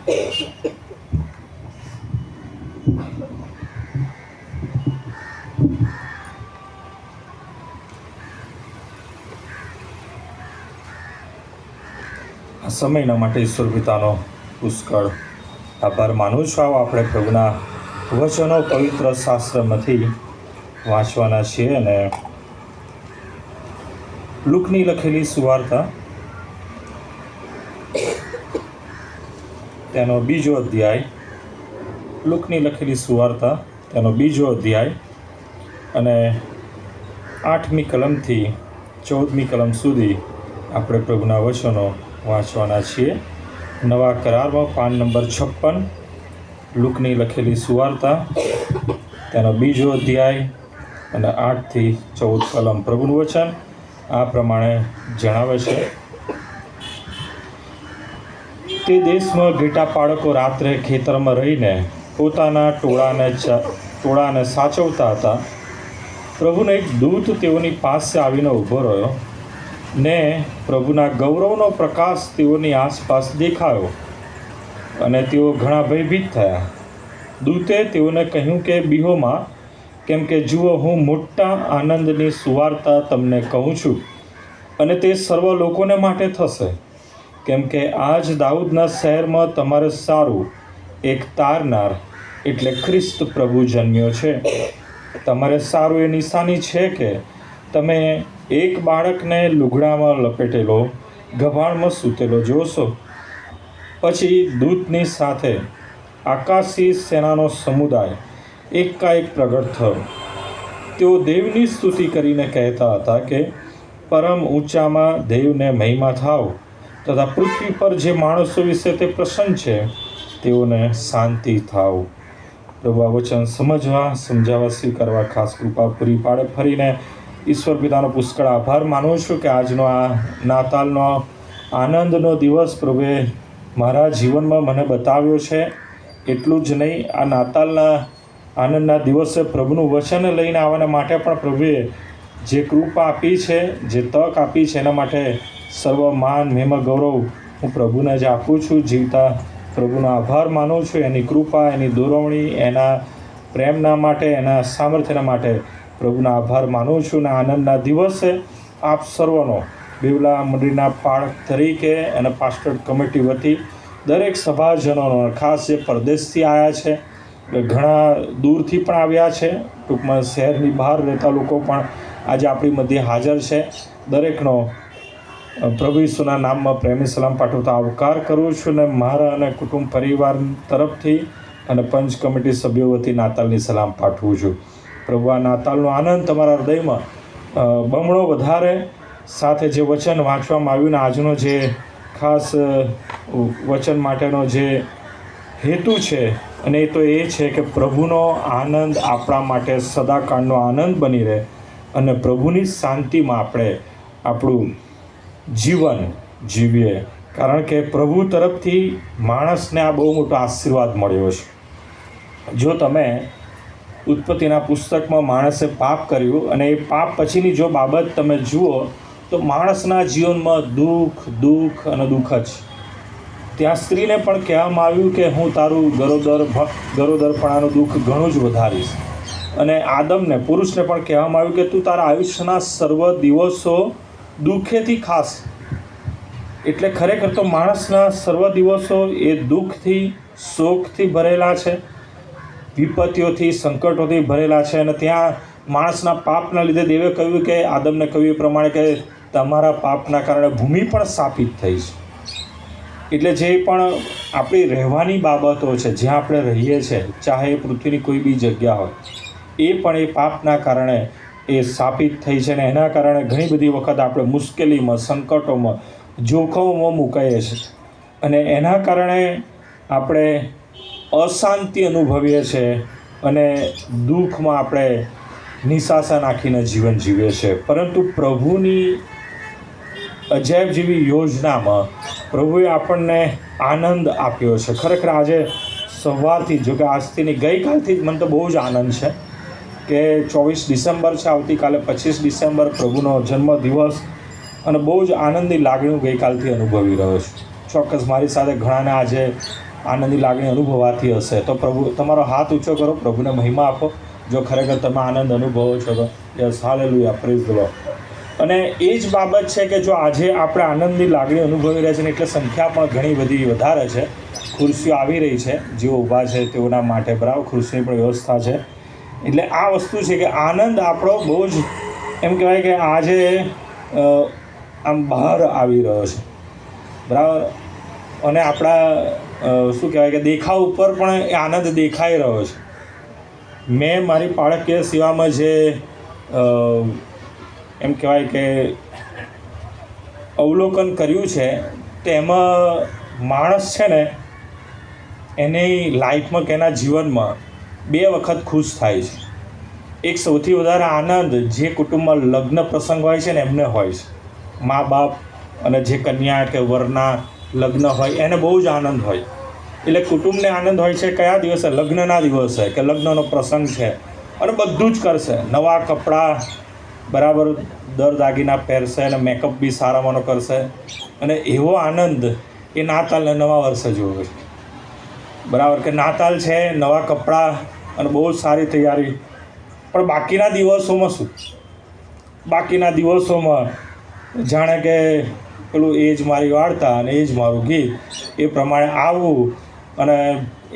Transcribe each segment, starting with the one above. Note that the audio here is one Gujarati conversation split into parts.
આ સમયના માટે ઈશ્વર પિતાનો પુષ્કળ આભાર માનું છું. આવો આપણે પ્રભુના વચનો પવિત્ર શાસ્ત્રમાંથી વાંચવાના છીએ અને લુકની લખેલી સુવાર્તા તેનો બીજો અધ્યાય, લુકની લખેલી સુવાર્તા તેનો બીજો અધ્યાય અને 8મી કલમથી 14મી કલમ સુધી આપણે પ્રભુના વચનો વાંચવાના છીએ. નવા કરારમાં પાન નંબર 56, લુકની લખેલી સુવાર્તા તેનો બીજો અધ્યાય અને 8 થી 14 કલમ. પ્રભુનું વચન આ પ્રમાણે જણાવે છે. તે દેશમાં ઘેટા પાળકો રાત્રે ખેતરમાં રહીને પોતાના ટોળાને સાચવતા હતા. પ્રભુનો એક દૂત તેઓની પાસે આવીને ઊભો રહ્યો ને પ્રભુના ગૌરવનો પ્રકાશ તેઓની આસપાસ દેખાયો અને તેઓ ઘણા ભયભીત થયા. દૂતે તેઓને કહ્યું કે બીહોમાં, કેમ કે જુઓ, હું મોટા આનંદની સુવાર્તા તમને કહું છું અને તે સર્વ લોકોને માટે થશે. કેમ કે આજ દાઉદના શહેરમાં તમારે સારું એક તારનાર એટલે ખ્રિસ્ત પ્રભુ જન્મ્યો છે. તમારે સારું એ નિશાની છે કે તમે એક બાળકને લુગડામાં લપેટેલો ગભાણમાં સૂતેલો જોશો. પછી દૂતની સાથે આકાશી સેનાનો સમુદાય એકાએક પ્રગટ થયો. તેઓ દેવની સ્તુતિ કરીને કહેતા હતા કે પરમ ઊંચામાં દેવને મહિમા થાવ તથા પૃથ્વી પર જે માણસો વિશે તે પ્રસન્ન છે તેઓને શાંતિ થાવ. પ્રભુ આ વચન સમજાવવા સ્વીકારવા ખાસ કૃપા પૂરી પાડે. ફરીને ઈશ્વર પિતાનો પુષ્કળ આભાર માનું છું કે આજનો આ નાતાલનો આનંદનો દિવસ પ્રભુએ મારા જીવનમાં મને બતાવ્યો છે. એટલું જ નહીં, આ નાતાલના આનંદના દિવસે પ્રભુનું વચન લઈને આવવાના માટે પણ પ્રભુએ જે કૃપા આપી છે, જે તક આપી છે, એના માટે સર્વ માન, મહિમા, ગૌરવ હું પ્રભુને જ આપું છું. જીવતા પ્રભુનો આભાર માનું છું. એની કૃપા, એની દોરવણી, એના પ્રેમના માટે, એના સામર્થ્યના માટે પ્રભુના આભાર માનું છું. અને આનંદના દિવસે આપ સર્વનો બેવલા મંડળીના પાળક તરીકે અને પાસ્ટર કમિટી વતી દરેક સભાજનોનો, ખાસ જે પરદેશથી આવ્યા છે, ઘણા દૂરથી પણ આવ્યા છે, ટૂંકમાં શહેરની બહાર રહેતા લોકો પણ આજે આપણી મધ્યે હાજર છે, દરેકનો પ્રભુ ઈસુના નામમાં પ્રેમી સલામ પાઠવતા આવકાર કરું છું. અને મારા અને કુટુંબ પરિવાર તરફથી અને પંચ કમિટી સભ્યો વતી નાતાલની સલામ પાઠવું છું. પ્રભુ આ નાતાલનો આનંદ તમારા હૃદયમાં બમણો વધારે. સાથે જે વચન વાંચવામાં આવ્યું ને આજનો જે ખાસ વચન માટેનો જે હેતુ છે, અને એ તો એ છે કે પ્રભુનો આનંદ આપણા માટે સદાકાળનો આનંદ બની રહે અને પ્રભુની શાંતિમાં આપણે આપણું જીવન જીવીએ. કારણ કે પ્રભુ તરફથી માણસને આ બહુ મોટો આશીર્વાદ મળ્યો છે. જો તમે ઉત્પત્તિના પુસ્તકમાં માણસે પાપ કર્યું અને એ પાપ પછીની જો બાબત તમે જુઓ તો માણસના જીવનમાં દુઃખ અને દુઃખ જ. ત્યાં સ્ત્રીને પણ કહેવામાં આવ્યું કે હું તારું ગરોદરપણાનું દુઃખ ઘણું જ વધારીશ. અને આદમને, પુરુષને પણ કહેવામાં આવ્યું કે તું તારા આયુષ્યના સર્વ દિવસો દુઃખેથી ખાસ. એટલે ખરેખર તો માણસના સર્વ દિવસો એ દુઃખથી, શોકથી ભરેલા છે, વિપત્તિઓથી, સંકટોથી ભરેલા છે. અને ત્યાં માણસના પાપના લીધે દેવે કહ્યું કે આદમને કહ્યું એ પ્રમાણે કે તમારા પાપના કારણે ભૂમિ પણ શાપિત થઈ છે. એટલે જે પણ આપણી રહેવાની બાબતો છે, જ્યાં આપણે રહીએ છીએ, ચાહે એ પૃથ્વીની કોઈ બી જગ્યા હોય, એ પણ એ પાપના કારણે એ શાપિત થઈ છે. અને એના કારણે ઘણી બધી વખત આપણે મુશ્કેલીમાં, સંકટોમાં, જોખમોમાં મુકાઈએ છીએ અને એના કારણે આપણે અશાંતિ અનુભવીએ છીએ અને દુઃખમાં આપણે નિશાસા નાખીને જીવન જીવીએ છીએ. પરંતુ પ્રભુની અજાયબ જેવી યોજનામાં પ્રભુએ આપણને આનંદ આપ્યો છે. ખરેખર આજે સવારથી, જો કે આજથી નહીં, ગઈકાલથી જ મને તો બહુ જ આનંદ છે કે 24 ડિસેમ્બર છે, આવતીકાલે 25 ડિસેમ્બર પ્રભુનો જન્મદિવસ, અને બહુ જ આનંદની લાગણી હું ગઈકાલથી અનુભવી રહ્યો છું. ચોક્કસ મારી સાથે ઘણાને આજે આનંદની લાગણી અનુભવાતી હશે તો પ્રભુ તમારો હાથ ઊંચો કરો, પ્રભુને મહિમા આપો. જો ખરેખર તમે આનંદ અનુભવો છો તો yes, hallelujah, praise the lord. અને એ જ બાબત છે કે જો આજે આપણે આનંદની લાગણી અનુભવી રહ્યા છે ને એટલે સંખ્યા પણ ઘણી બધી વધારે છે. ખુરશીઓ આવી રહી છે, જેઓ ઊભા છે તેઓના માટે, બરાબર, ખુરશીની પણ વ્યવસ્થા છે. એટલે આ વસ્તુ છે કે આનંદ આપણો બહુ જ એમ કહેવાય કે આજે આમ બહાર આવી રહ્યો છે, બરાબર. અને આપણા શું કહેવાય કે દેખાવ ઉપર પણ એ આનંદ દેખાઈ રહ્યો છે. મેં મારી બાળકીય સેવામાં જે એમ કહેવાય કે અવલોકન કર્યું છે તેમાં માણસ છે ને એની લાઈફમાં કે એના જીવનમાં 2 વખત ખુશ થાય છે. એક સૌથી વધારે આનંદ જે કુટુંબમાં લગ્ન પ્રસંગ હોય છે ને એમને હોય છે. મા બાપ અને જે કન્યા કે વરના લગ્ન હોય એને બહુ જ આનંદ હોય. એટલે કુટુંબને આનંદ હોય છે કયા દિવસે? લગ્નના દિવસે, કે લગ્નનો પ્રસંગ છે અને બધું જ કરશે, નવા કપડાં, બરાબર, દાગીના પહેરશે અને મેકઅપ બી સારામાંનો કરશે. અને એવો આનંદ એ નાતાલને નવા વર્ષે જોવે છે, બરાબર, કે નાતાલ છે, નવા કપડાં અને બહુ જ સારી તૈયારી. પણ બાકીના દિવસોમાં શું? બાકીના દિવસોમાં જાણે કે પેલું એ જ મારી વાર્તા અને એ જ મારું ગીત, એ પ્રમાણે આવવું અને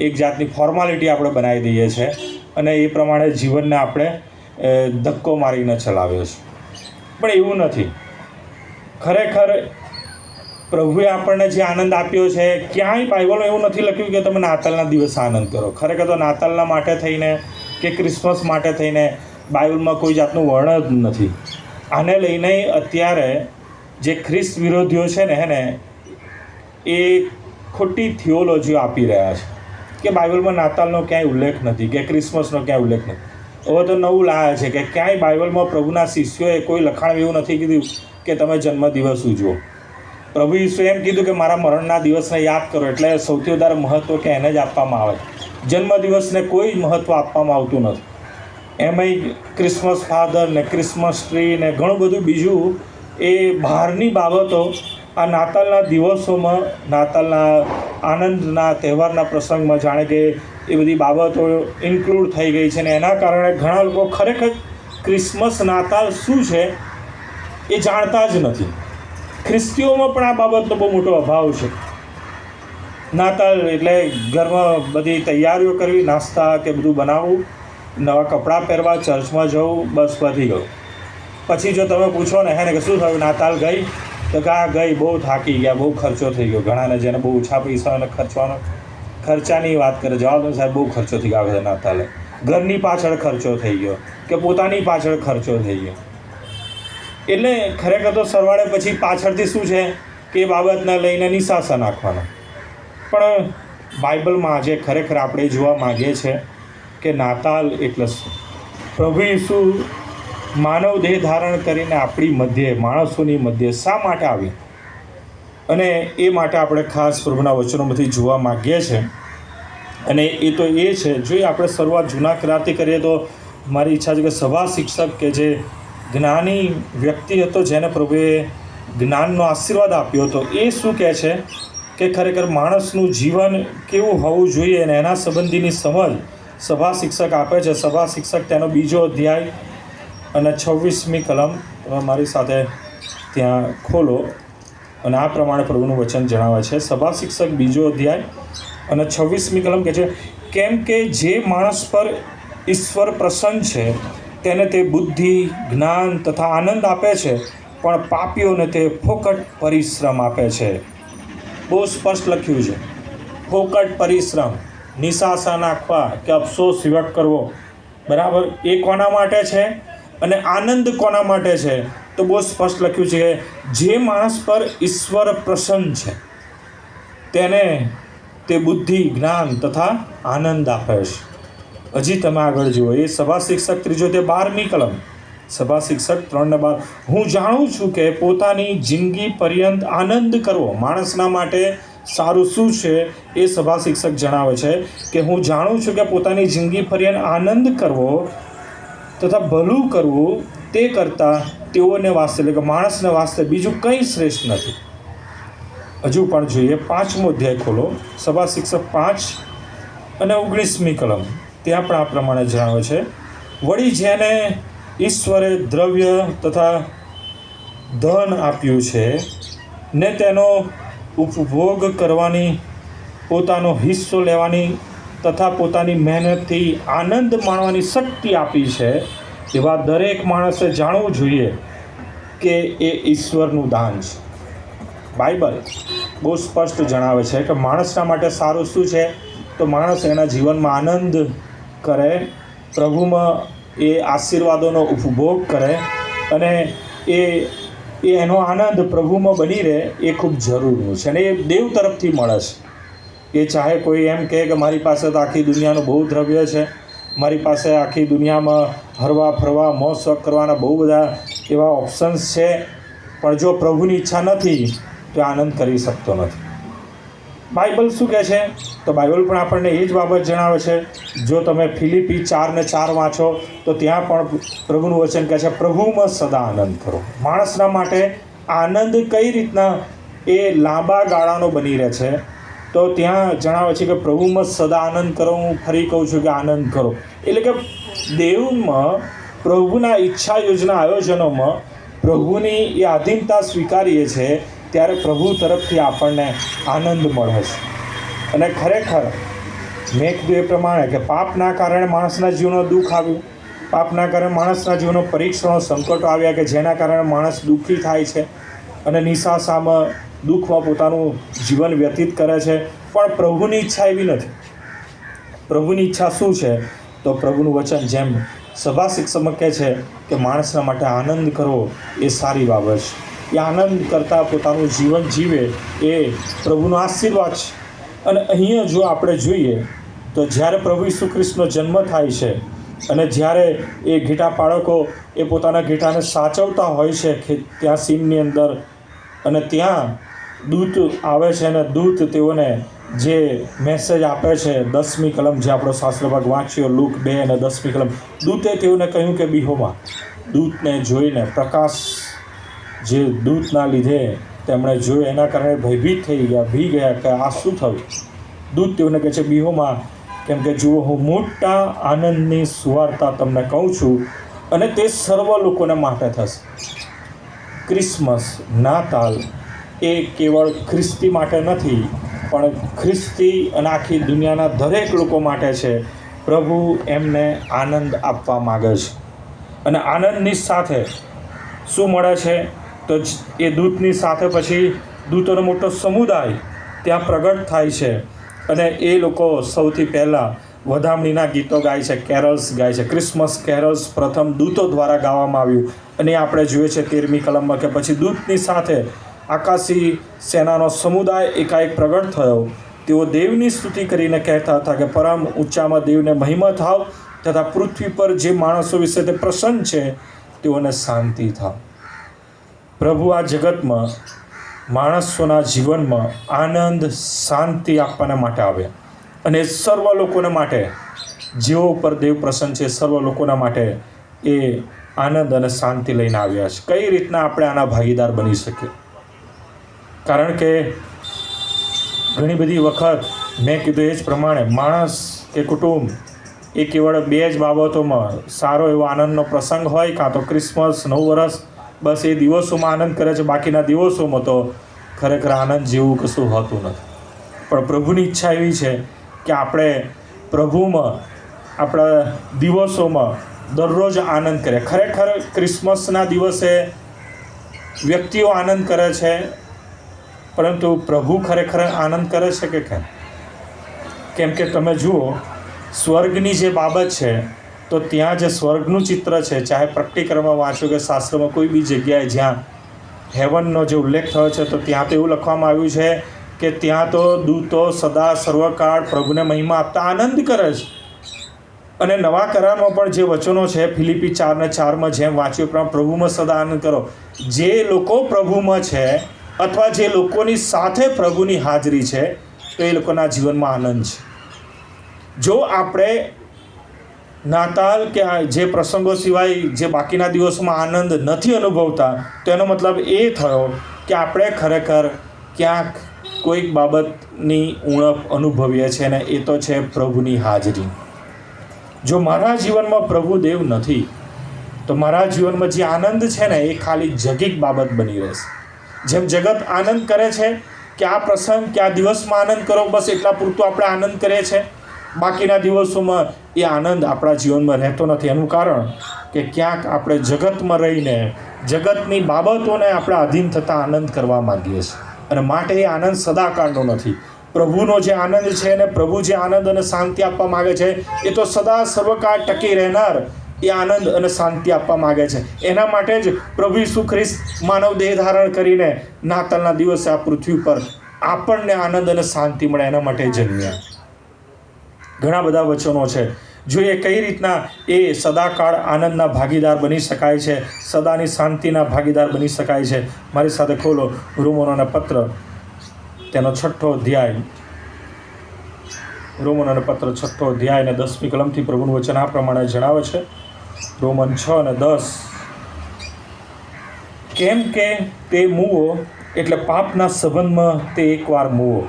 એક જાતની ફોર્માલિટી આપણે બનાવી દઈએ છીએ અને એ પ્રમાણે જીવનને આપણે ધક્કો મારીને ચલાવીએ છીએ. પણ એવું નથી. ખરેખર પ્રભુએ આપણને જે આનંદ આપ્યો છે, ક્યાંય બાઇબલમાં એવું નથી લખ્યું કે તમે નાતાલના દિવસે આનંદ કરો. ખરેખર તો નાતાલના માટે થઈને કે ક્રિસમસ માટે થઈને બાઇબલમાં કોઈ જાતનું વર્ણન જ નથી. આને લઈને અત્યારે જે ખ્રિસ્ત વિરોધીઓ છે ને એ ખોટી થિયોલોજીઓ આપી રહ્યા છે કે બાઇબલમાં નાતાલનો ક્યાંય ઉલ્લેખ નથી કે ક્રિસમસનો ક્યાંય ઉલ્લેખ નથી. હવે તો નવું લાયા છે કે ક્યાંય બાઇબલમાં પ્રભુના શિષ્યોએ કોઈ લખાણ એવું નથી કીધું કે તમે જન્મદિવસ ઉજવો. પ્રભુ ઈસુએ એમ કીધું કે મારા મરણના દિવસને યાદ કરો, એટલે સૌથી વધારે મહત્ત્વ કે એને જ આપવામાં આવે. જન્મદિવસને કોઈ મહત્ત્વ આપવામાં આવતું નથી. એમાંય ક્રિસમસ ફાધર ને ક્રિસમસ ટ્રી ને ઘણું બધું બીજું એ બહારની બાબતો આ નાતાલના દિવસોમાં, નાતાલના આનંદના તહેવારના પ્રસંગમાં જાણે કે એ બધી બાબતો ઇન્ક્લુડ થઈ ગઈ છે. ને એના કારણે ઘણા લોકો ખરેખર ક્રિસમસ, નાતાલ શું છે એ જાણતા જ નથી. ખ્રિસ્તીઓમાં પણ આ બાબતનો બહુ મોટો અભાવ છે. નાતાલ એટલે ઘરમાં બધી તૈયારીઓ કરવી, નાસ્તા કે બધું બનાવવું, નવા કપડાં પહેરવા, ચર્ચમાં જવું, બસ પતી ગયું. પછી જો તમે પૂછો ને કે શું થયું, નાતાલ ગઈ? તો ગઈ, બહુ થાકી ગયા, બહુ ખર્ચો થઈ ગયો. ઘણાને જેને બહુ ઓછા પૈસા અને ખર્ચાની વાત કરે, જવાબ સાહેબ બહુ ખર્ચો થઈ ગયો નાતાલે. ઘરની પાછળ ખર્ચો થઈ ગયો કે પોતાની પાછળ ખર્ચો થઈ ગયો. એટલે ખરેખર તો સરવાળે પછી પાછળથી શું છે કે એ બાબતને લઈને નિશાસા નાખવાના. પણ બાઇબલમાં આજે ખરેખર આપણે જોવા માગીએ છીએ કે નાતાલ એટલે શું? પ્રભુ ઈસુ માનવ દેહ ધારણ કરીને આપણી મધ્યે, માણસોની મધ્યે શા માટે આવી? અને એ માટે આપણે ખાસ પ્રભુના વચનોમાંથી જોવા માગીએ છીએ. અને એ તો એ છે, જો આપણે શરૂઆત જૂના કરારથી કરીએ તો મારી ઈચ્છા છે કે સભા શિક્ષક કે જે જ્ઞાની વ્યક્તિ હતો, જેને પ્રભુએ જ્ઞાનનો આશીર્વાદ આપ્યો હતો, એ શું કહે છે કે ખરેખર માણસનું જીવન કેવું હોવું જોઈએ અને એના સંબંધીની સમજ સભા શિક્ષક આપે છે. સભા શિક્ષક તેનો 2 અધ્યાય અને 26મી કલમ મારી સાથે ત્યાં ખોલો અને આ પ્રમાણે પ્રભુનું વચન જણાવે છે. સભા શિક્ષક 2 અધ્યાય અને 26મી કલમ કહે છે, કેમ કે જે માણસ પર ઈશ્વર પ્રસન્ન છે તેને તે બુદ્ધિ, જ્ઞાન તથા આનંદ આપે છે, પણ પાપીઓને તે ફોકટ પરિશ્રમ આપે છે. બહુ સ્પષ્ટ લખ્યું છે, ફોકટ પરિશ્રમ, નિશાસા નાખવા કે અફસોસ વ્યક્ત કરવો, બરાબર, એ કોના માટે છે અને આનંદ કોના માટે છે? તો બહુ સ્પષ્ટ લખ્યું છે કે જે માણસ પર ઈશ્વર પ્રસન્ન છે તેને તે બુદ્ધિ, જ્ઞાન તથા આનંદ આપે છે. હજી તમે આગળ જુઓ, એ સભા શિક્ષક 3 તે 12મી કલમ, સભા શિક્ષક 3 ને 12, હું જાણું છું કે પોતાની જિંદગી પર્યંત આનંદ કરવો માણસના માટે સારું શું છે. એ સભા શિક્ષક જણાવે છે કે હું જાણું છું કે પોતાની જિંદગી પર્યંત આનંદ કરવો તથા ભલું કરવું તે કરતાં તેઓને વાસ્તે, એટલે કે માણસને વાસ્તે બીજું કંઈ શ્રેષ્ઠ નથી. હજુ પણ જોઈએ 5મો અધ્યાય ખોલો, સભા શિક્ષક 5 અને 19મી કલમ. ત્યાં પણ આ પ્રમાણે જણાવે છે, વળી જેને ઈશ્વરે દ્રવ્ય તથા ધન આપ્યું છે ને તેનો ઉપભોગ કરવાની, પોતાનો હિસ્સો લેવાની તથા પોતાની મહેનતથી આનંદ માણવાની શક્તિ આપી છે, એવા દરેક માણસે જાણવું જોઈએ કે એ ઈશ્વરનું દાન છે. બાઇબલ બહુ સ્પષ્ટ જણાવે છે કે માણસના માટે સારું શું છે, તો માણસ એના જીવનમાં આનંદ કરે, પ્રભુમાં એ આશીર્વાદોનો ઉપભોગ કરે અને એનો આનંદ પ્રભુમાં બની રહે, એ ખૂબ જરૂરનું છે અને એ દેવ તરફથી મળે છે. એ ચાહે કોઈ એમ કહે કે મારી પાસે તો આખી દુનિયાનું બહુ દ્રવ્ય છે, મારી પાસે આખી દુનિયામાં હરવા ફરવા મોજ શોખ કરવાના બહુ બધા એવા ઓપ્શન્સ છે, પણ જો પ્રભુની ઈચ્છા નથી તો આનંદ કરી શકતો નથી. બાઇબલ શું કહે છે? તો બાઇબલ પણ આપણને એ જ બાબત જણાવે છે. જો તમે ફિલિપી 4:4 વાંચો તો ત્યાં પણ પ્રભુનું વચન કહે છે, પ્રભુમાં સદા આનંદ કરો. માણસના માટે આનંદ કઈ રીતના એ લાંબા ગાળાનો બની રહે છે, તો ત્યાં જણાવે છે કે પ્રભુમાં સદા આનંદ કરો. હું ફરી કહું છું કે આનંદ કરો, એટલે કે દેવમાં, પ્રભુના ઈચ્છા યોજના આયોજનોમાં પ્રભુની એ આધીનતા સ્વીકારીએ છીએ ત્યારે પ્રભુ તરફથી આપણને આનંદ મળે છે. અને ખરેખર મેં કીધું એ પ્રમાણે કે પાપના કારણે માણસના જીવનમાં દુઃખ આવ્યું, પાપના કારણે માણસના જીવનમાં પરીક્ષણો, સંકટો આવ્યા કે જેના કારણે માણસ દુઃખી થાય છે અને નિસાસામાં, દુઃખમાં પોતાનું જીવન વ્યતીત કરે છે. પણ પ્રભુની ઈચ્છા એવી નથી. પ્રભુની ઈચ્છા શું છે? તો પ્રભુનું વચન જેમ સભા શિક્ષકમાં કહે છે કે માણસના માટે આનંદ કરવો એ સારી બાબત છે. એ આનંદ કરતાં પોતાનું જીવન જીવે એ પ્રભુનો આશીર્વાદ છે. અને અહીંયા જો આપણે જોઈએ તો જ્યારે પ્રભુ ઈસુ ખ્રિસ્તનો જન્મ થાય છે અને જ્યારે એ ઘેટા પાળકો એ પોતાના ઘેટાને સાચવતા હોય છે ત્યાં સીમની અંદર, અને ત્યાં દૂત આવે છે અને દૂત તેઓને જે મેસેજ આપે છે, 10મી કલમ જે આપણો શાસ્ત્ર ભાગ વાંચ્યો, લુક 2 અને 10મી કલમ, દૂતે તેઓને કહ્યું કે બીહોમાં. દૂતને જોઈને પ્રકાશ, જે દૂતના લીધે તેમણે જોયું એના કારણે ભયભીત થઈ ગયા, ભી ગયા કે આ શું થયું. દૂત તેઓને કહે છે બીહોમાં, કેમ કે જુઓ હું મોટા આનંદની સુવાર્તા તમને કહું છું અને તે સર્વ લોકોને માટે થશે. ક્રિસમસ, નાતાલ એ કેવળ ખ્રિસ્તી માટે નથી, પણ ખ્રિસ્તી અને આખી દુનિયાના દરેક લોકો માટે છે. પ્રભુ એમને આનંદ આપવા માગે છે અને આનંદની સાથે શું મળે છે? તો એ દૂતની સાથે પછી દૂતોનો મોટો સમુદાય ત્યાં પ્રગટ થાય છે અને એ લોકો સૌથી પહેલાં વધામણીના ગીતો ગાય છે, કેરલ્સ ગાય છે. ક્રિસમસ કેરલ્સ પ્રથમ દૂતો દ્વારા ગાવામાં આવ્યું અને આપણે જોઈએ છે 13મી કલમમાં કે પછી દૂતની સાથે આકાશી સેનાનો સમુદાય એકાએક પ્રગટ થયો. તેઓ દેવની સ્તુતિ કરીને કહેતા હતા કે પરમ ઊંચામાં દેવને મહિમા થાવ તથા પૃથ્વી પર જે માણસો વિશે તે પ્રસન્ન છે તેઓને શાંતિ થાવ. પ્રભુ આ જગતમાં માણસોના જીવનમાં આનંદ, શાંતિ આપવાના માટે આવ્યા અને સર્વ લોકોને માટે, જેઓ ઉપર દેવ પ્રસન્ન છે સર્વ લોકોના માટે એ આનંદ અને શાંતિ લઈને આવ્યા છે. કઈ રીતના આપણે આના ભાગીદાર બની શકીએ? કારણ કે ઘણી બધી વખત મેં કીધું એ જ પ્રમાણે માણસ કે કુટુંબ એ કેવળ 2 જ બાબતોમાં સારો એવો આનંદનો પ્રસંગ હોય, કાં તો ક્રિસમસ, નવું વર્ષ, બસ એ દિવસોમાં આનંદ કરે છે. બાકીના દિવસોમાં તો ખરેખર આનંદ જેવું કશું હોતું નથી. પણ પ્રભુની ઈચ્છા એવી છે કે આપણે પ્રભુમાં આપણા દિવસોમાં દરરોજ આનંદ કરીએ. ખરેખર ક્રિસમસના દિવસે વ્યક્તિઓ આનંદ કરે છે, પરંતુ પ્રભુ ખરેખર આનંદ કરે છે કે કેમ? કેમ કે તમે જુઓ, સ્વર્ગની જે બાબત છે તો ત્યાં જે સ્વર્ગનું ચિત્ર છે, ચાહે પ્રકટીકરણમાં વાંચો કે શાસ્ત્રમાં કોઈ બી જગ્યાએ જ્યાં હેવનનો જે ઉલ્લેખ થયો છે તો ત્યાં તો એવું લખવામાં આવ્યું છે કે ત્યાં તો દૂતો સદા સર્વકાળ પ્રભુને મહિમા આપતા આનંદ કરે છે. અને નવા કરારમાં પણ જે વચનો છે ફિલિપી 4:4 જેમ વાંચ્યું પ્રમાણે પ્રભુમાં સદા આનંદ કરો. જે લોકો પ્રભુમાં છે અથવા જે લોકોની સાથે પ્રભુની હાજરી છે તો એ લોકોના જીવનમાં આનંદ છે. જો આપણે નાતાલ કે જે પ્રસંગો સિવાય જે બાકીના દિવસોમાં આનંદ નથી અનુભવતા, તો એનો મતલબ એ થયો કે આપણે ખરેખર ક્યાંક કોઈક બાબતની ઉણપ અનુભવીએ છીએ અને એ તો છે પ્રભુની હાજરી. જો મારા જીવનમાં પ્રભુ દેવ નથી તો મારા જીવનમાં જે આનંદ છે ને એ ખાલી જગીક બાબત બની રહેશે. જેમ જગત આનંદ કરે છે કે આ પ્રસંગ કે આ દિવસમાં આનંદ કરો, બસ એટલા પૂરતું આપણે આનંદ કરીએ છીએ, બાકીના દિવસોમાં એ આનંદ આપણા જીવનમાં રહેતો નથી. એનું કારણ કે ક્યાંક આપણે જગતમાં રહીને જગતની બાબતોને આપણે આધીન થતાં આનંદ કરવા માગીએ છીએ, અને માટે એ આનંદ સદાકાળનો નથી. પ્રભુનો જે આનંદ છે અને પ્રભુ જે આનંદ અને શાંતિ આપવા માગે છે એ તો સદા સર્વકાળ ટકી રહેનાર એ આનંદ અને શાંતિ આપવા માગે છે. એના માટે જ પ્રભુ ઈસુ ખ્રિસ્ત માનવ દેહ ધારણ કરીને નાતાલના દિવસે આ પૃથ્વી પર આપણને આનંદ અને શાંતિ મળે એના માટે જન્મ્યા. ઘણા બધા વચનો છે, જોઈએ કઈ રીતના એ સદાકાળ આનંદના ભાગીદાર બની શકાય છે, સદાની શાંતિના ભાગીદાર બની શકાય છે. મારી સાથે ખોલો રોમનોના પત્ર તેનો 6ઠો અધ્યાય, રોમનોના પત્ર 6ઠો અધ્યાય અને 10મી કલમથી પ્રભુનું વચન આ પ્રમાણે જણાવે છે. રોમન 6 અને 10. કેમ કે તે મૂવો એટલે પાપના સંબંધમાં તે એકવાર મૂવો,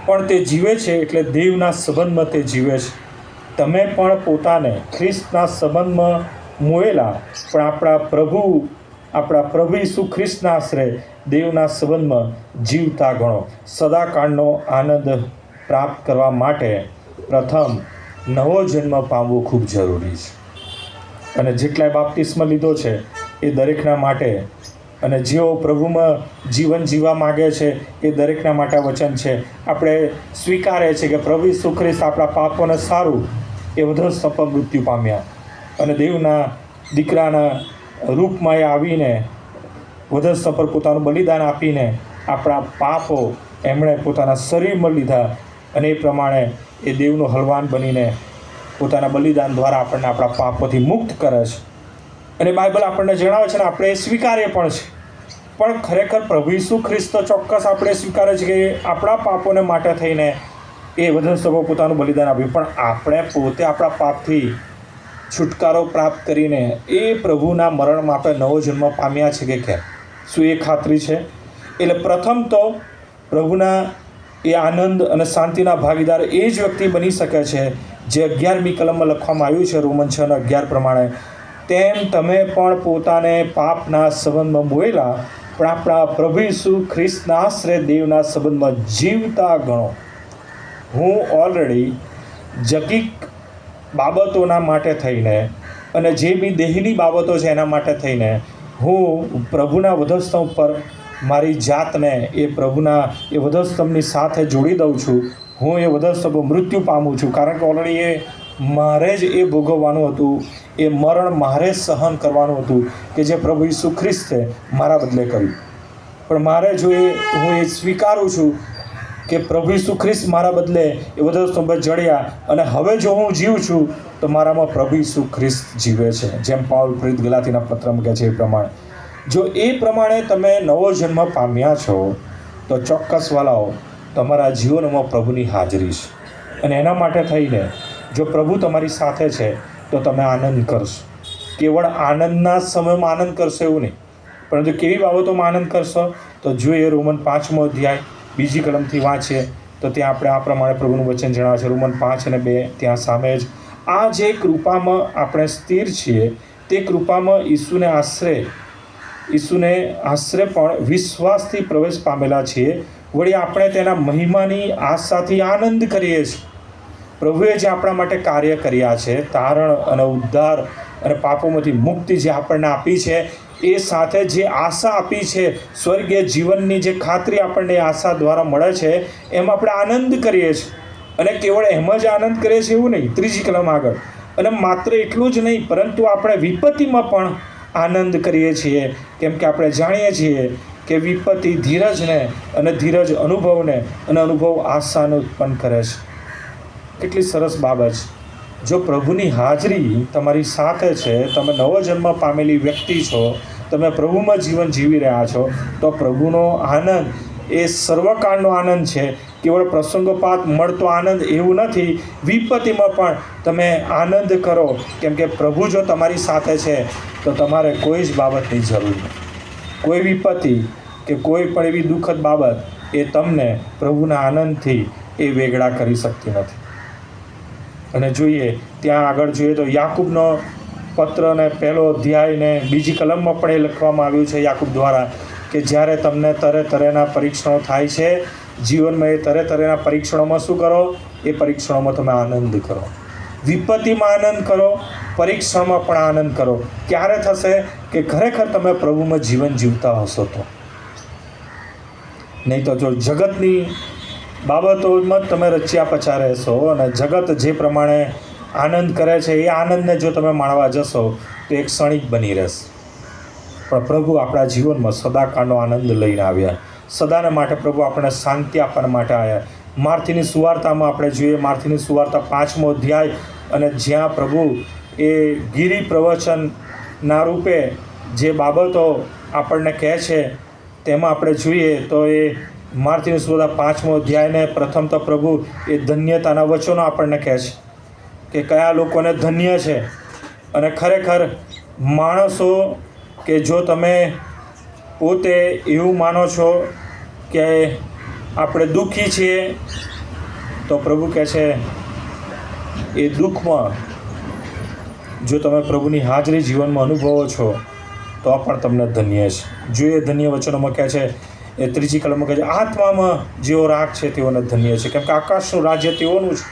પણ તે જીવે છે એટલે દેવના સંબંધમાં તે જીવે છે. તમે પણ પોતાને ખ્રિસ્તના સંબંધમાં મોયેલા, પણ આપણા પ્રભુ ઈસુ ખ્રિસ્તના આશરે દેવના સંબંધમાં જીવતા ગણો. સદાકાળનો આનંદ પ્રાપ્ત કરવા માટે પ્રથમ નવો જન્મ પામવો ખૂબ જરૂરી છે. અને જેટલાય બાપ્તિસ્મ લીધો છે એ દરેકના માટે, અને જેઓ પ્રભુમાં જીવન જીવવા માગે છે એ દરેકના માટે વચન છે. આપણે સ્વીકારે છે કે પ્રભુ ઈસુ ખ્રિસ્ત આપણા પાપોને સારું એ વધસ્તંભ પર મૃત્યુ પામ્યા, અને દેવના દીકરાના રૂપમાં એ આવીને વધસ્તંભ પર પોતાનું બલિદાન આપીને આપણા પાપો એમણે પોતાના શરીરમાં લીધા, અને એ પ્રમાણે એ દેવનું હલવાન બનીને પોતાના બલિદાન દ્વારા આપણને આપણા પાપોથી મુક્ત કરે છે. અને બાઇબલ આપણને જણાવે છે ને આપણે એ સ્વીકારીએ પણ છે. પણ ખરેખર પ્રભુ ઈસુ ખ્રિસ્ત ચોક્કસ આપણે સ્વીકારે છે કે આપણા પાપોને માટે થઈને એ વધસ્તંભો પોતાનું બલિદાન આપ્યું, પણ આપણે પોતે આપણા પાપથી છુટકારો પ્રાપ્ત કરીને એ પ્રભુના મરણમાં આપણે નવો જન્મ પામ્યા છે કે કેમ? શું એ ખાતરી છે? એટલે પ્રથમ તો પ્રભુના એ આનંદ અને શાંતિના ભાગીદાર એ જ વ્યક્તિ બની શકે છે જે 11મી કલમમાં લખવામાં આવ્યું છે રોમન 6:11 પ્રમાણે, તેમ તમે પણ પોતાને પાપના સંબંધમાં મોયેલા, પણ આપણા પ્રભુ ઈસુ ખ્રિસ્તના આશરે દેવના સંબંધમાં જીવતા ગણો. હું ઓલરેડી જગીક બાબતોના માટે થઈને અને જે બી દેહની બાબતો છે એના માટે થઈને હું પ્રભુના વધસ્તંભ પર મારી જાતને એ પ્રભુના એ વધસ્તંભની સાથે જોડી દઉં છું. હું એ વધસ્તંભ મૃત્યુ પામું છું, કારણ કે ઓલરેડી એ મારે જ એ ભોગવવાનું હતું, એ મરણ મારે સહન કરવાનું હતું કે જે પ્રભુ ઈસુ ખ્રિસ્તે મારા બદલે કર્યું. પણ મારે જો હું એ સ્વીકારું છું કે પ્રભુ ઈસુ ખ્રિસ્ત મારા બદલે એ વધસ્તંભ જડ્યા, અને હવે જો હું જીવું છું તો મારામાં પ્રભુ ઈસુ ખ્રિસ્ત જીવે છે. જેમ પાઉલ પ્રેરિત ગલાતીના પત્રમાં કહે છે એ પ્રમાણે, જો એ પ્રમાણે તમે નવો જન્મ પામ્યા છો તો ચોક્કસ વાલાઓ તમારા જીવનમાં પ્રભુની હાજરી છે. અને એના માટે થઈને જો પ્રભુ તમારી સાથે છે તો તમે આનંદ કરશો. કેવળ આનંદના સમયમાં આનંદ કરશો એવું નહીં, પરંતુ કેવી બાબતોમાં આનંદ કરશો તો જોઈએ રોમન 5મો અધ્યાય 2જી કલમથી વાંચીએ તો ત્યાં આપણે આ પ્રમાણે પ્રભુનું વચન જણાવે છે. રોમન 5 અને 2 ત્યાં સામે જ, આ જે કૃપામાં આપણે સ્થિર છીએ તે કૃપામાં ઈસુને આશરે પણ વિશ્વાસથી પ્રવેશ પામેલા છીએ. વળી આપણે તેના મહિમાની આશાથી આનંદ કરીએ છીએ. પ્રભુએ જે આપણા માટે કાર્ય કર્યા છે, તારણ અને ઉદ્ધાર અને પાપોમાંથી મુક્તિ જે આપણને આપી છે, એ સાથે જે આશા આપી છે, સ્વર્ગીય જીવનની જે ખાતરી આપણને આશા દ્વારા મળે છે, એમ આપણે આનંદ કરીએ છીએ. અને કેવળ એમ જ આનંદ કરીએ છીએ એવું નહીં, 3જી કલમ આગળ, અને માત્ર એટલું જ નહીં પરંતુ આપણે વિપત્તિમાં પણ આનંદ કરીએ છીએ, કેમ કે આપણે જાણીએ છીએ કે વિપત્તિ ધીરજને અને ધીરજ અનુભવને અને અનુભવ આશાને ઉત્પન્ન કરે છે. કેટલી સરસ બાબત છે! જો પ્રભુની હાજરી તમારી સાથે છે, તમે નવો જન્મ પામેલી વ્યક્તિ છો, તમે પ્રભુમાં જીવન જીવી રહ્યા છો, તો પ્રભુનો આનંદ એ સર્વકાળનો આનંદ છે. કેવળ પ્રસંગોપાત મળતો આનંદ એવું નથી, વિપત્તિમાં પણ તમે આનંદ કરો, કેમ કે પ્રભુ જો તમારી સાથે છે તો તમારે કોઈ જ બાબતની જરૂર નથી. કોઈ વિપત્તિ કે કોઈ પણ એવી દુઃખદ બાબત એ તમને પ્રભુના આનંદથી એ વેગળા કરી શકતી નથી. અને જોઈએ ત્યાં આગળ જોઈએ તો યાકૂબનો પત્ર ને 1 અધ્યાય ને 2 કલમમાં પણ એ લખવામાં આવ્યું છે યાકૂબ દ્વારા કે જ્યારે તમને તરેના પરીક્ષણો થાય છે જીવનમાં, એ તરેના પરીક્ષણોમાં શું કરો? એ પરીક્ષણોમાં તમે આનંદ કરો. વિપત્તિમાં આનંદ કરો, પરીક્ષણમાં પણ આનંદ કરો. ક્યારે થશે? કે ખરેખર તમે પ્રભુમાં જીવન જીવતા હશો તો. નહીં તો જો જગતની બાબતોમાં જ તમે રચ્યા પચ્યા રહેશો અને જગત જે પ્રમાણે આનંદ કરે છે એ આનંદને જો તમે માણવા જશો તો એક ક્ષણિક બની રહેશે. પણ પ્રભુ આપણા જીવનમાં સદાકાળનો આનંદ લઈને આવ્યા. સદાને માટે પ્રભુ આપણને શાંતિ આપવા માટે આવ્યા. માર્થીની સુવાર્તામાં આપણે જોઈએ, માર્થીની સુવાર્તા 5મો અધ્યાય, અને જ્યાં પ્રભુ એ ગિરી પ્રવચનના રૂપે જે બાબતો આપણને કહે છે તેમાં આપણે જોઈએ તો એ માર્થીની સુવાર્તા 5મો અધ્યાયને પ્રથમ તો પ્રભુ એ ધન્યતાના વચનો આપણને કહે છે કે કયા લોકોને ધન્ય છે. અને ખરેખર માણસો કે જો તમે પોતે એવું માનો છો કે આપણે દુઃખી છીએ તો પ્રભુ કહે છે એ દુઃખમાં જો તમે પ્રભુની હાજરી જીવનમાં અનુભવો છો તો પણ તમને ધન્ય છે. જો એ ધન્ય વચનોમાં કહે છે, એ 3 કલમમાં કહે છે, આત્મામાં જેઓ રાખ છે તેઓને ધન્ય છે, કેમ કે આકાશનું રાજ્ય તેઓનું છે.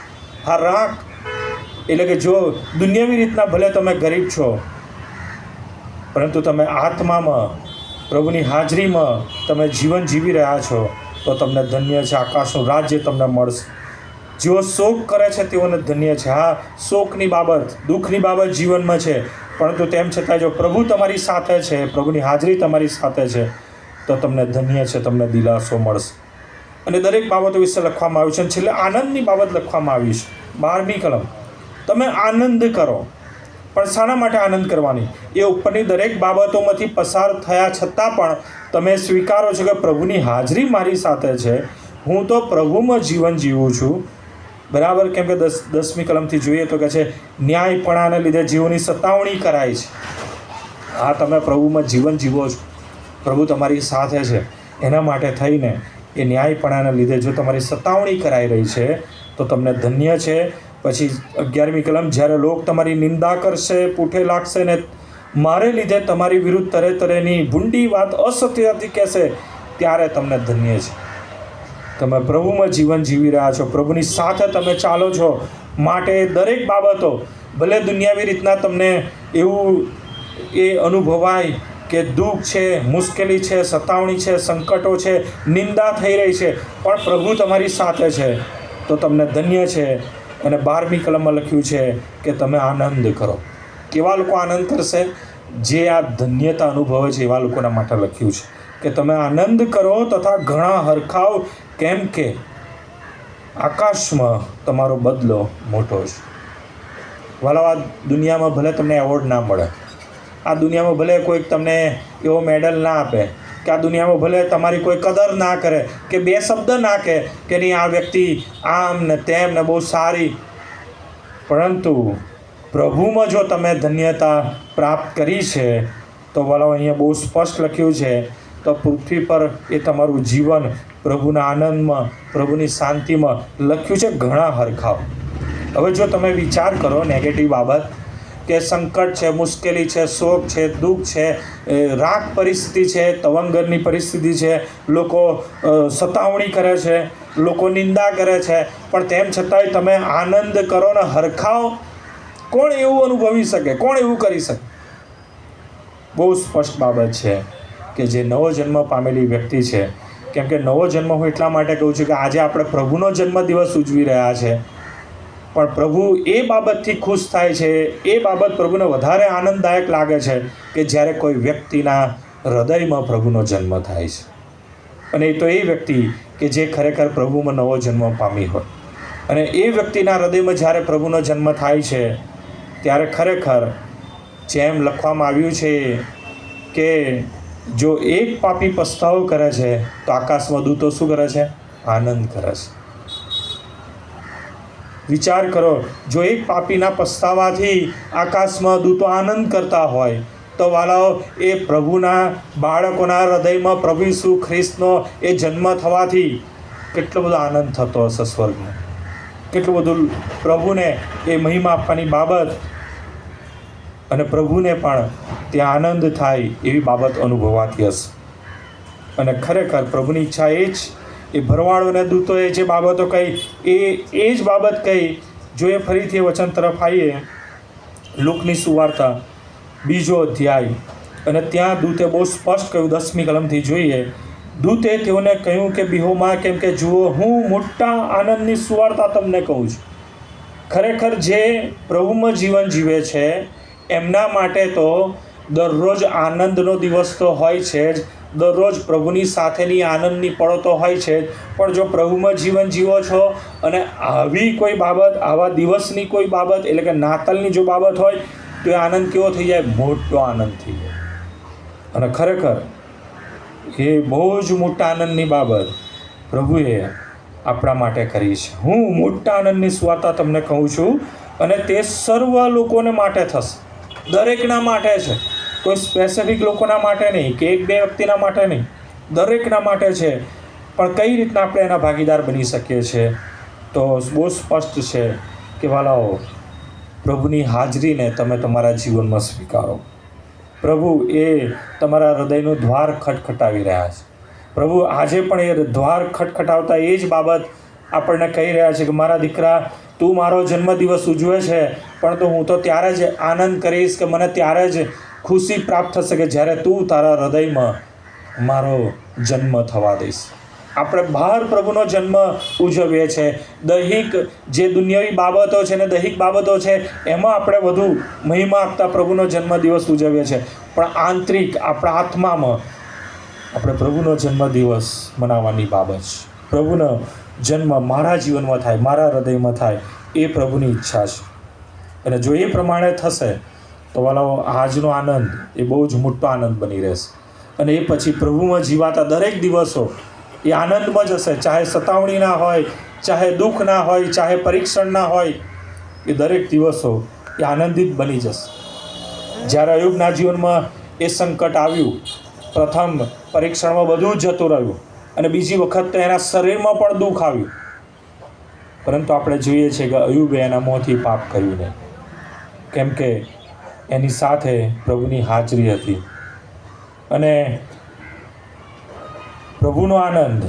હા, રાખ એટલે કે જો દુનિયાવી રીતના ભલે તમે ગરીબ છો, પરંતુ તમે આત્મામાં પ્રભુની હાજરીમાં તમે જીવન જીવી રહ્યા છો તો તમને ધન્ય છે. આકાશનું રાજ્ય તમને મળશે. જેઓ શોક કરે છે તેઓને ધન્ય છે. હા, શોકની બાબત, દુઃખની બાબત જીવનમાં છે, પરંતુ તેમ છતાં જો પ્રભુ તમારી સાથે છે, પ્રભુની હાજરી તમારી સાથે છે તો તમને ધન્ય છે, તમને દિલાસો મળશે. અને દરેક બાબતો વિશે લખવામાં આવ્યું છે. અને છેલ્લે આનંદની બાબત લખવામાં આવી છે. 12મી કલમ, તમે આનંદ કરો. પણ શાના માટે આનંદ કરવાની? એ ઉપરની દરેક બાબતોમાંથી પસાર થયા છતાં પણ તમે સ્વીકારો છો કે પ્રભુની હાજરી મારી સાથે છે, હું તો પ્રભુમાં જીવન જીવું છું. બરાબર? કેમ કે 10મી કલમથી જોઈએ તો કહે છે ન્યાયપણાને લીધે જીવોની સતાવણી કરાય છે. હા, તમે પ્રભુમાં જીવન જીવો છો, પ્રભુ તમારી સાથે છે, એના માટે થઈને એ ન્યાયપણાને લીધે જો તમારી સતાવણી કરાઈ રહી છે તો તમને ધન્ય છે. પછી 11મી કલમ, જ્યારે લોક તમારી નિંદા કરશે, પૂઠે લાગશે ને મારે લીધે તમારી વિરુદ્ધ તરેની ભૂંડી વાત અસત્યથી કહેશે, ત્યારે તમને ધન્ય છે. તમે પ્રભુમાં જીવન જીવી રહ્યા છો, પ્રભુની સાથે તમે ચાલો છો, માટે દરેક બાબતો ભલે દુનિયાવી રીતના તમને એવું એ અનુભવાય કે દુઃખ છે, મુશ્કેલી છે, સતાવણી છે, સંકટો છે, નિંદા થઈ રહી છે, પણ પ્રભુ તમારી સાથે છે તો તમને ધન્ય છે. અને 12મી કલમમાં લખ્યું છે કે તમે આનંદ કરો. કેવા લોકો આનંદ કરશે? જે આ ધન્યતા અનુભવે છે એવા લોકોના માટે લખ્યું છે કે તમે આનંદ કરો તથા ઘણા હરખાવ, કેમ કે આકાશમાં તમારો બદલો મોટો છે. વાલા, આ દુનિયામાં ભલે તમને એવોર્ડ ના મળે, આ દુનિયામાં ભલે કોઈક તમને એવો મેડલ ના આપે, કે આ દુનિયામાં ભલે તમારી કોઈ કદર ના કરે, કે 2 શબ્દ ના કહે કે નહીં આ વ્યક્તિ આમ ને તેમ ને બહુ સારી, પરંતુ પ્રભુમાં જો તમે ધન્યતા પ્રાપ્ત કરી છે તો વાલો અહીંયા બહુ સ્પષ્ટ લખ્યું છે તો પૃથ્વી પર એ તમારું જીવન પ્રભુના આનંદમાં, પ્રભુની શાંતિમાં લખ્યું છે ઘણા હરખાવ. હવે જો તમે વિચાર કરો નેગેટિવ બાબત કે સંકટ છે, મુશ્કેલી છે, શોક છે, દુઃખ છે, રાગ પરિસ્થિતિ છે, તવંગરની પરિસ્થિતિ છે, લોકો સતાવણી કરે છે, લોકો નિંદા કરે છે, પણ તેમ છતાંય તમે આનંદ કરો ને હરખાવ, કોણ એવું અનુભવી શકે? કોણ એવું કરી શકે? બહુ સ્પષ્ટ બાબત છે કે જે નવો જન્મ પામેલી વ્યક્તિ છે. કેમ કે નવો જન્મ હું એટલા માટે કહું છું કે આજે આપણે પ્રભુનો જન્મદિવસ ઉજવી રહ્યા છે, પણ પ્રભુ એ બાબતથી ખુશ થાય છે, એ બાબત પ્રભુને વધારે આનંદદાયક લાગે છે કે જ્યારે કોઈ વ્યક્તિના હૃદયમાં પ્રભુનો જન્મ થાય છે. અને એ તો એ વ્યક્તિ કે જે ખરેખર પ્રભુમાં નવો જન્મ પામી હોય. અને એ વ્યક્તિના હૃદયમાં જ્યારે પ્રભુનો જન્મ થાય છે ત્યારે ખરેખર જેમ લખવામાં આવ્યું છે કે જો એક પાપી પસ્તાવો કરે છે તો આકાશમાં દૂતો શું કરે છે? આનંદ કરે છે. વિચાર કરો, જો એક પાપીના પસ્તાવાથી આકાશમાં દૂતો આનંદ કરતા હોય તો વાલાઓ એ પ્રભુના બાળકોના હૃદયમાં પ્રભુ ઈસુ ખ્રિસ્તનો એ જન્મ થવાથી કેટલો બધો આનંદ થતો હશે સ્વર્ગમાં, કેટલું બધું પ્રભુને એ મહિમા આપવાની બાબત, અને પ્રભુને પણ ત્યાં આનંદ થાય એવી બાબત અનુભવાતી હશે. અને ખરેખર પ્રભુની ઈચ્છા એ જ, એ ભરવાડોને દૂતોએ જે બાબતો કહી એ જ બાબત કહી. જો એ ફરીથી વચન તરફ આવીએ, લુકની સુવાર્તા 2 અધ્યાય, અને ત્યાં દૂતે બહુ સ્પષ્ટ કહ્યું, 10મી કલમથી જોઈએ. દૂતે તેઓને કહ્યું કે બિહોમાં, કેમ કે જુઓ હું મોટા આનંદની સુવાર્તા તમને કહું છું. ખરેખર જે પ્રભુમાં જીવન જીવે છે એમના માટે તો દરરોજ આનંદનો દિવસ તો હોય છે જ, દરરોજ પ્રભુની સાથેની આનંદની પળો તો હોય છે જ. પણ જો પ્રભુમાં જીવન જીવો છો અને આવી કોઈ બાબત, આવા દિવસની કોઈ બાબત, એટલે કે નાતાલની જો બાબત હોય તો એ આનંદ કેવો થઈ જાય? મોટો આનંદ થઈ જાય. અને ખરેખર એ બહુ જ મોટા આનંદની બાબત પ્રભુએ આપણા માટે કરી છે. હું મોટા આનંદની સુવાર્તા તમને કહું છું, અને તે સર્વ લોકોને માટે થશે, દરેકના માટે છે. કોઈ સ્પેસિફિક લોકોના માટે નહીં, કે 1-2 વ્યક્તિના માટે નહીં, દરેકના માટે છે. પણ કઈ રીતના આપણે એના ભાગીદાર બની શકીએ છીએ? તો બહુ સ્પષ્ટ છે કે વાલાઓ, પ્રભુની હાજરીને તમે તમારા જીવનમાં સ્વીકારો. પ્રભુ એ તમારા હૃદયનું દ્વાર ખટખટાવી રહ્યા છે. પ્રભુ આજે પણ એ દ્વાર ખટખટાવતા એ જ બાબત આપણને કહી રહ્યા છે કે મારા દીકરા, તું મારો જન્મદિવસ ઉજવે છે, પણ તો હું તો ત્યારે જ આનંદ કરીશ, કે મને ત્યારે જ ખુશી પ્રાપ્ત થશે કે જ્યારે તું તારા હૃદયમાં મારો જન્મ થવા દઈશ. આપણે બહાર પ્રભુનો જન્મ ઉજવીએ છીએ. દૈહિક જે દુનિયાવી બાબતો છે ને દૈહિક બાબતો છે એમાં આપણે વધુ મહિમા આપતા પ્રભુનો જન્મદિવસ ઉજવીએ છીએ. પણ આંતરિક આપણા આત્મામાં આપણે પ્રભુનો જન્મદિવસ મનાવવાની બાબત છે. પ્રભુનો જન્મ મારા જીવનમાં થાય, મારા હૃદયમાં થાય, એ પ્રભુની ઈચ્છા છે. અને જો એ પ્રમાણે થશે તો વાલાઓ, આજનો આનંદ એ બહુ જ મોટો આનંદ બની રહેશે. અને એ પછી પ્રભુમાં જીવાતા દરેક દિવસો એ આનંદમાં જ હશે. ચાહે સતાવણી ના હોય, ચાહે દુઃખ ના હોય, ચાહે પરીક્ષણ ના હોય, એ દરેક દિવસો એ આનંદિત બની જશે. જ્યારે અય્યુબના જીવનમાં એ સંકટ આવ્યું, પ્રથમ પરીક્ષણમાં બધું જ જતું રહ્યું, અને બીજી વખત તો એના શરીરમાં પણ દુઃખ આવ્યું, પરંતુ આપણે જોઈએ છીએ કે અય્યુબે એના મોંથી પાપ કર્યું નહીં, કેમ કે એની સાથે પ્રભુની હાજરી હતી. અને પ્રભુનો આનંદ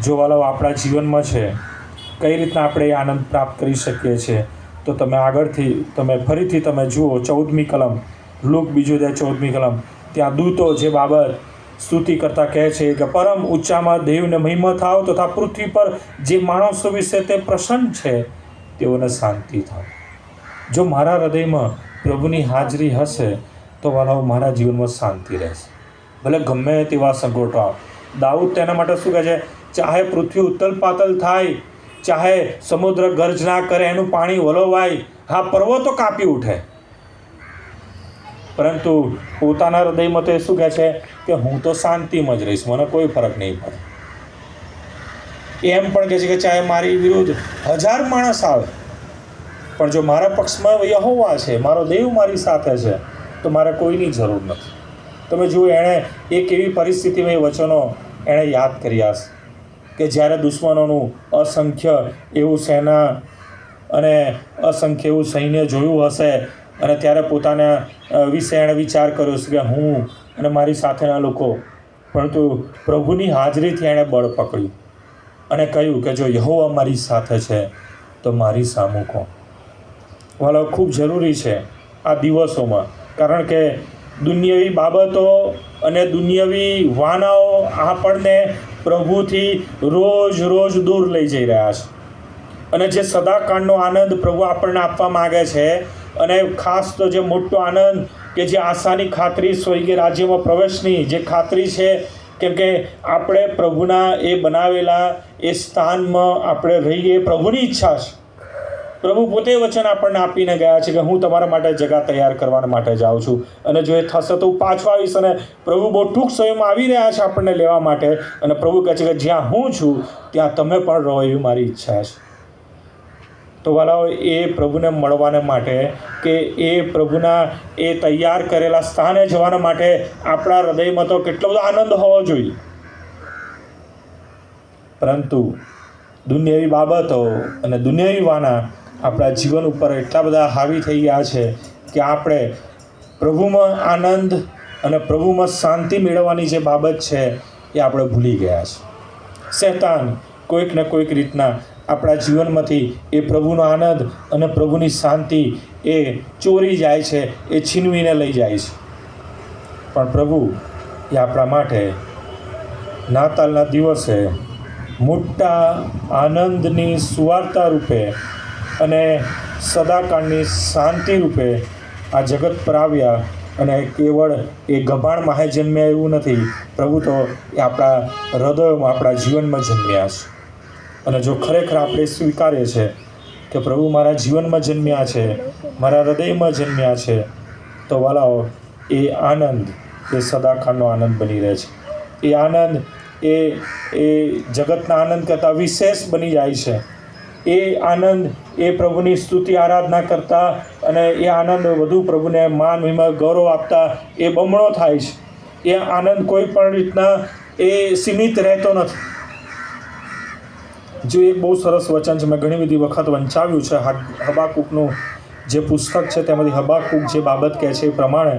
જો વાલાઓ આપણા જીવનમાં છે, કઈ રીતના આપણે એ આનંદ પ્રાપ્ત કરી શકીએ છીએ? તો તમે આગળથી ફરીથી તમે જુઓ 14મી કલમ, લુક 2 અધ્યાય 14મી કલમ. ત્યાં દૂતો જે બાબત સ્તુતિ કરતા કહે છે કે પરમ ઊંચામાં દેવને મહિમા થાવ, તથા પૃથ્વી પર જે માણસો વિશે તે પ્રસન્ન છે તેઓને શાંતિ થાવ. જો મારા હૃદયમાં પ્રભુની હાજરી હશે તો વાલાઓ, મારા જીવનમાં શાંતિ રહેશે. ભલે ગમે તેવા સંકટો આવે. દાઉદ તેના માટે શું કહે છે? ચાહે પૃથ્વી ઉથલ પાથલ થાય, ચાહે સમુદ્ર ગર્જના કરે, એનું પાણી વલોવાય, હા પર્વતો કાપી ઉઠે, પરંતુ પોતાના હૃદયમાં તો એ શું કહે છે કે હું તો શાંતિમાં જ રહીશ, મને કોઈ ફરક નહીં પડે. એમ પણ કહે છે કે ચાહે મારી વિરુદ્ધ 1000 માણસ આવે, પણ જો મારા પક્ષમાં યહોવા છે, મારો દેવ મારી સાથે છે, તો મારે કોઈની જરૂર નથી. તમે જુઓ, એણે એક એવી પરિસ્થિતિમાં એ વચનો એણે યાદ કર્યા છે કે જ્યારે દુશ્મનોનું અસંખ્ય એવું સેના અને અસંખ્ય એવું સૈન્ય જોયું હશે, અને ત્યારે પોતાના વિશે એણે વિચાર કર્યો છે કે હું અને મારી સાથેના લોકો, પરંતુ પ્રભુની હાજરીથી એણે બળ પકડ્યું અને કહ્યું કે જો યહોવા મારી સાથે છે તો મારી સામું કોણ? વાલો, ખૂબ જરૂરી છે આ દિવસોમાં, કારણ કે દુનિયાવી બાબતો અને દુનિયાવી વાનાઓ આપણને પ્રભુથી રોજ દૂર લઈ જઈ રહ્યા છે. અને જે સદાકાળનો આનંદ પ્રભુ આપણને આપવા માગે છે, અને ખાસ તો જે મોટો આનંદ કે જે આશાની ખાતરી, સ્વર્ગીય રાજ્યમાં પ્રવેશની જે ખાતરી છે, કેમ કે આપણે પ્રભુના એ બનાવેલા એ સ્થાનમાં આપણે રહીએ, પ્રભુની ઈચ્છા છે. પ્રભુ પોતે વચન આપણને આપીને ગયા છે કે હું તમારા માટે જગા તૈયાર કરવા માટે જાઉં છું, અને જો એ થશે તો હું પાછો આવીશ. અને પ્રભુ બહુ ટૂંક સમયમાં આવી રહ્યા છે આપણને લેવા માટે, અને પ્રભુ કહે છે કે જ્યાં હું છું ત્યાં તમે પણ રહો, એવી મારી ઈચ્છા છે. તો વાલાઓ એ પ્રભુને મળવાને માટે કે એ પ્રભુના એ તૈયાર કરેલા સ્થાને જવાના માટે આપણા હૃદયમાં તો કેટલો બધો આનંદ હોવો જોઈએ. પરંતુ દુનિયાવી બાબતો અને દુનિયાવી વાના આપણા જીવન ઉપર એટલા બધા હાવી થઈ ગયા છે કે આપણે પ્રભુમાં આનંદ અને પ્રભુમાં શાંતિ મેળવવાની જે બાબત છે એ આપણે ભૂલી ગયા છે. શૈતાન કોઈક ને કોઈક રીતના આપણા જીવનમાંથી એ પ્રભુનો આનંદ અને પ્રભુની શાંતિ એ ચોરી જાય છે, એ છીનવીને લઈ જાય છે. પણ પ્રભુ એ આપણા માટે નાતાલના દિવસે મોટા આનંદની સુવાર્તા રૂપે અને સદાકાળની શાંતિ રૂપે આ જગત પર આવ્યા. અને કેવળ એ ગભાણમાં હે જન્મ્યા એવું નથી, પ્રભુ તો એ આપણા હૃદયોમાં, આપણા જીવનમાં જન્મ્યા છે. અને જો ખરેખર આપણે સ્વીકારીએ છે કે પ્રભુ મારા જીવનમાં જન્મ્યા છે, મારા હૃદયમાં જન્મ્યા છે, તો વાલાઓ એ આનંદ એ સદાકાળનો આનંદ બની રહે છે. એ આનંદ એ જગતના આનંદ કરતાં વિશેષ બની જાય છે. એ આનંદ એ પ્રભુની સ્તુતિ આરાધના કરતાં અને એ આનંદ વધુ પ્રભુને માન મહિમા ગૌરવ આપતા એ બમણો થાય છે. એ આનંદ કોઈ પણ રીતના એ સીમિત રહેતો નથી. જો એક બહુ સરસ વચન છે, મેં ઘણી બધી વખત વંચાવ્યું છે. હબાકૂકનું જે પુસ્તક છે તેમાંથી હબાકૂક જે બાબત કહે છે એ પ્રમાણે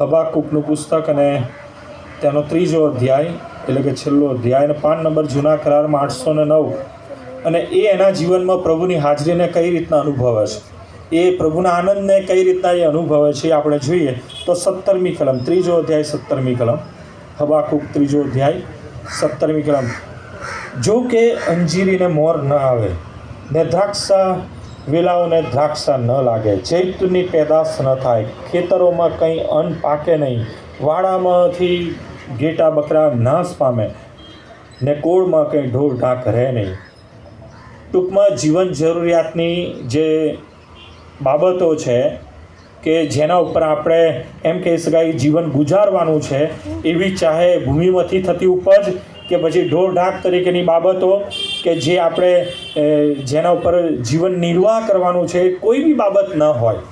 હબાકૂકનું પુસ્તક અને તેનો 3જો અધ્યાય એટલે કે છેલ્લો અધ્યાય અને પાન નંબર જૂના કરારમાં 809. અને એ એના જીવનમાં પ્રભુની હાજરીને કઈ રીતના અનુભવે છે, એ પ્રભુના આનંદને કઈ રીતના એ અનુભવે છે આપણે જોઈએ તો 17મી કલમ 3જો અધ્યાય 17મી કલમ હબાકૂક 3જો અધ્યાય 17મી કલમ. જો કે અંજીરીને મોર ન આવે ને દ્રાક્ષા વેલાઓને દ્રાક્ષા ન લાગે, જૈતુનની પેદાશ ન થાય, ખેતરોમાં કંઈ અન્ન પાકે નહીં, વાડામાંથી ઘેટા બકરા નાશ પામે ને કોળમાં કંઈ ઢોર ઢાંક રહે નહીં. ટૂંકમાં જીવન જરૂરિયાતની જે બાબતો છે કે જેના ઉપર આપણે એમ કહી શકાય જીવન ગુજારવાનું છે, એવી ચાહે ભૂમિમાંથી થતી ઉપજ કે પછી ઢોર ઢાંક તરીકેની બાબતો કે જે આપણે જેના ઉપર જીવન નિર્વાહ કરવાનું છે, કોઈ બી બાબત ન હોય,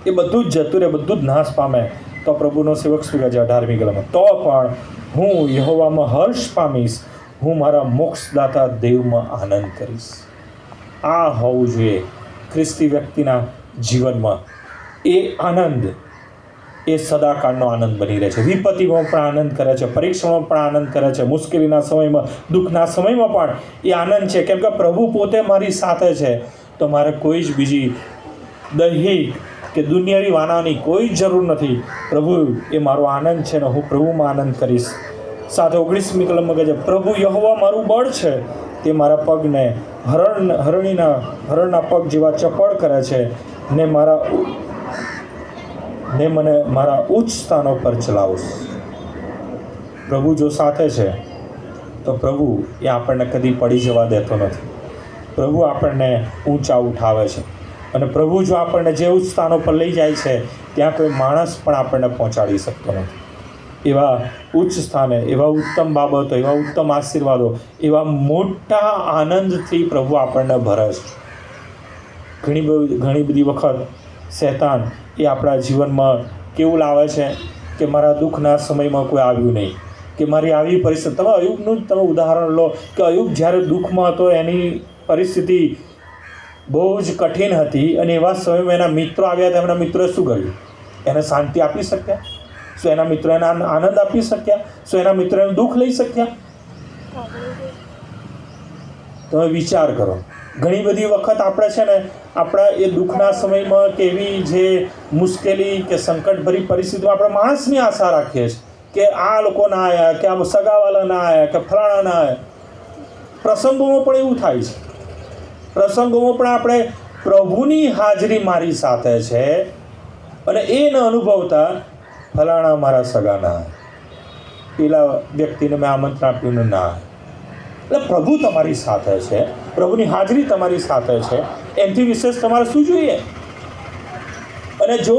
એ બધું જ જતું રહે, બધું જ નાશ પામે. તો પ્રભુનો સેવક શું કહે છે 18મી કલમમાં, તો પણ હું યહોવામાં હર્ષ પામીશ, હું મારા મોક્ષદાતા દેવમાં આનંદ કરીશ. આ હોવું જોઈએ ખ્રિસ્તી વ્યક્તિના જીવનમાં. એ આનંદ એ સદાકાળનો આનંદ બની રહે છે. વિપત્તિમાં પણ આનંદ કરે છે, પરીક્ષામાં પણ આનંદ કરે છે, મુશ્કેલીના સમયમાં, દુઃખના સમયમાં પણ એ આનંદ છે. કેમ કે પ્રભુ પોતે મારી સાથે છે, તો મારે કોઈ જ બીજી દૈહિક કે દુનિયાવી વાનાની કોઈ જ જરૂર નથી. પ્રભુ એ મારો આનંદ છે ને હું પ્રભુમાં આનંદ કરીશ. સાથે 19મી કલમમાં કહે છે, પ્રભુ યહોવા મારું બળ છે, તે મારા પગને હરણના પગ જેવા ચપળ કરે છે ને મને મારા ઉચ્ચ સ્થાનો પર ચલાવશે. પ્રભુ જો સાથે છે તો પ્રભુ એ આપણને કદી પડી જવા દેતો નથી. પ્રભુ આપણને ઊંચા ઉઠાવે છે અને પ્રભુ જો આપણને જે ઉચ્ચ સ્થાનો પર લઈ જાય છે ત્યાં કોઈ માણસ પણ આપણને પહોંચાડી શકતો નથી. એવા ઉચ્ચ સ્થાને, એવા ઉત્તમ બાબતો, એવા ઉત્તમ આશીર્વાદો, એવા મોટા આનંદથી પ્રભુ આપણને ભરે છે. ઘણી બધી વખત શૈતાન એ આપણા જીવનમાં કેવું લાવે છે કે મારા દુઃખના સમયમાં કોઈ આવ્યું નહીં, કે મારી આવી પરિસ્થિતિ. તમે અયુબનું તમે ઉદાહરણ લો કે અયુબ જ્યારે દુઃખમાં હતો, એની પરિસ્થિતિ બહુ જ કઠિન હતી અને એવા સમયમાં એના મિત્રો આવ્યા હતા. એમના મિત્રોએ શું કર્યું? એને શાંતિ આપી શક્યા? શું એના મિત્રો એને આનંદ આપી શક્યા? શું એના મિત્રો એનું દુઃખ લઈ શક્યા? તમે વિચાર કરો. ઘણી બધી વખત આપણે છે ને આપણા એ દુઃખના સમયમાં કે એવી જે મુશ્કેલી કે સંકટભરી પરિસ્થિતિમાં આપણે માણસની આશા રાખીએ છીએ કે આ લોકો ના આવ્યા, કે આ સગાવાલા ના આવ્યા, કે ફલાણા ના આવ્યા. પ્રસંગોમાં પણ એવું થાય છે. પ્રસંગોમાં પણ આપણે પ્રભુની હાજરી મારી સાથે છે અને એ ન અનુભવતા ફલાણા મારા સગા ના આવ્યા, પેલા વ્યક્તિને મેં આમંત્રણ આપ્યું ને ના. એટલે પ્રભુ તમારી સાથે છે, પ્રભુની હાજરી તમારી સાથે છે, એનાથી વિશેષ તમારે શું જોઈએ? અને જો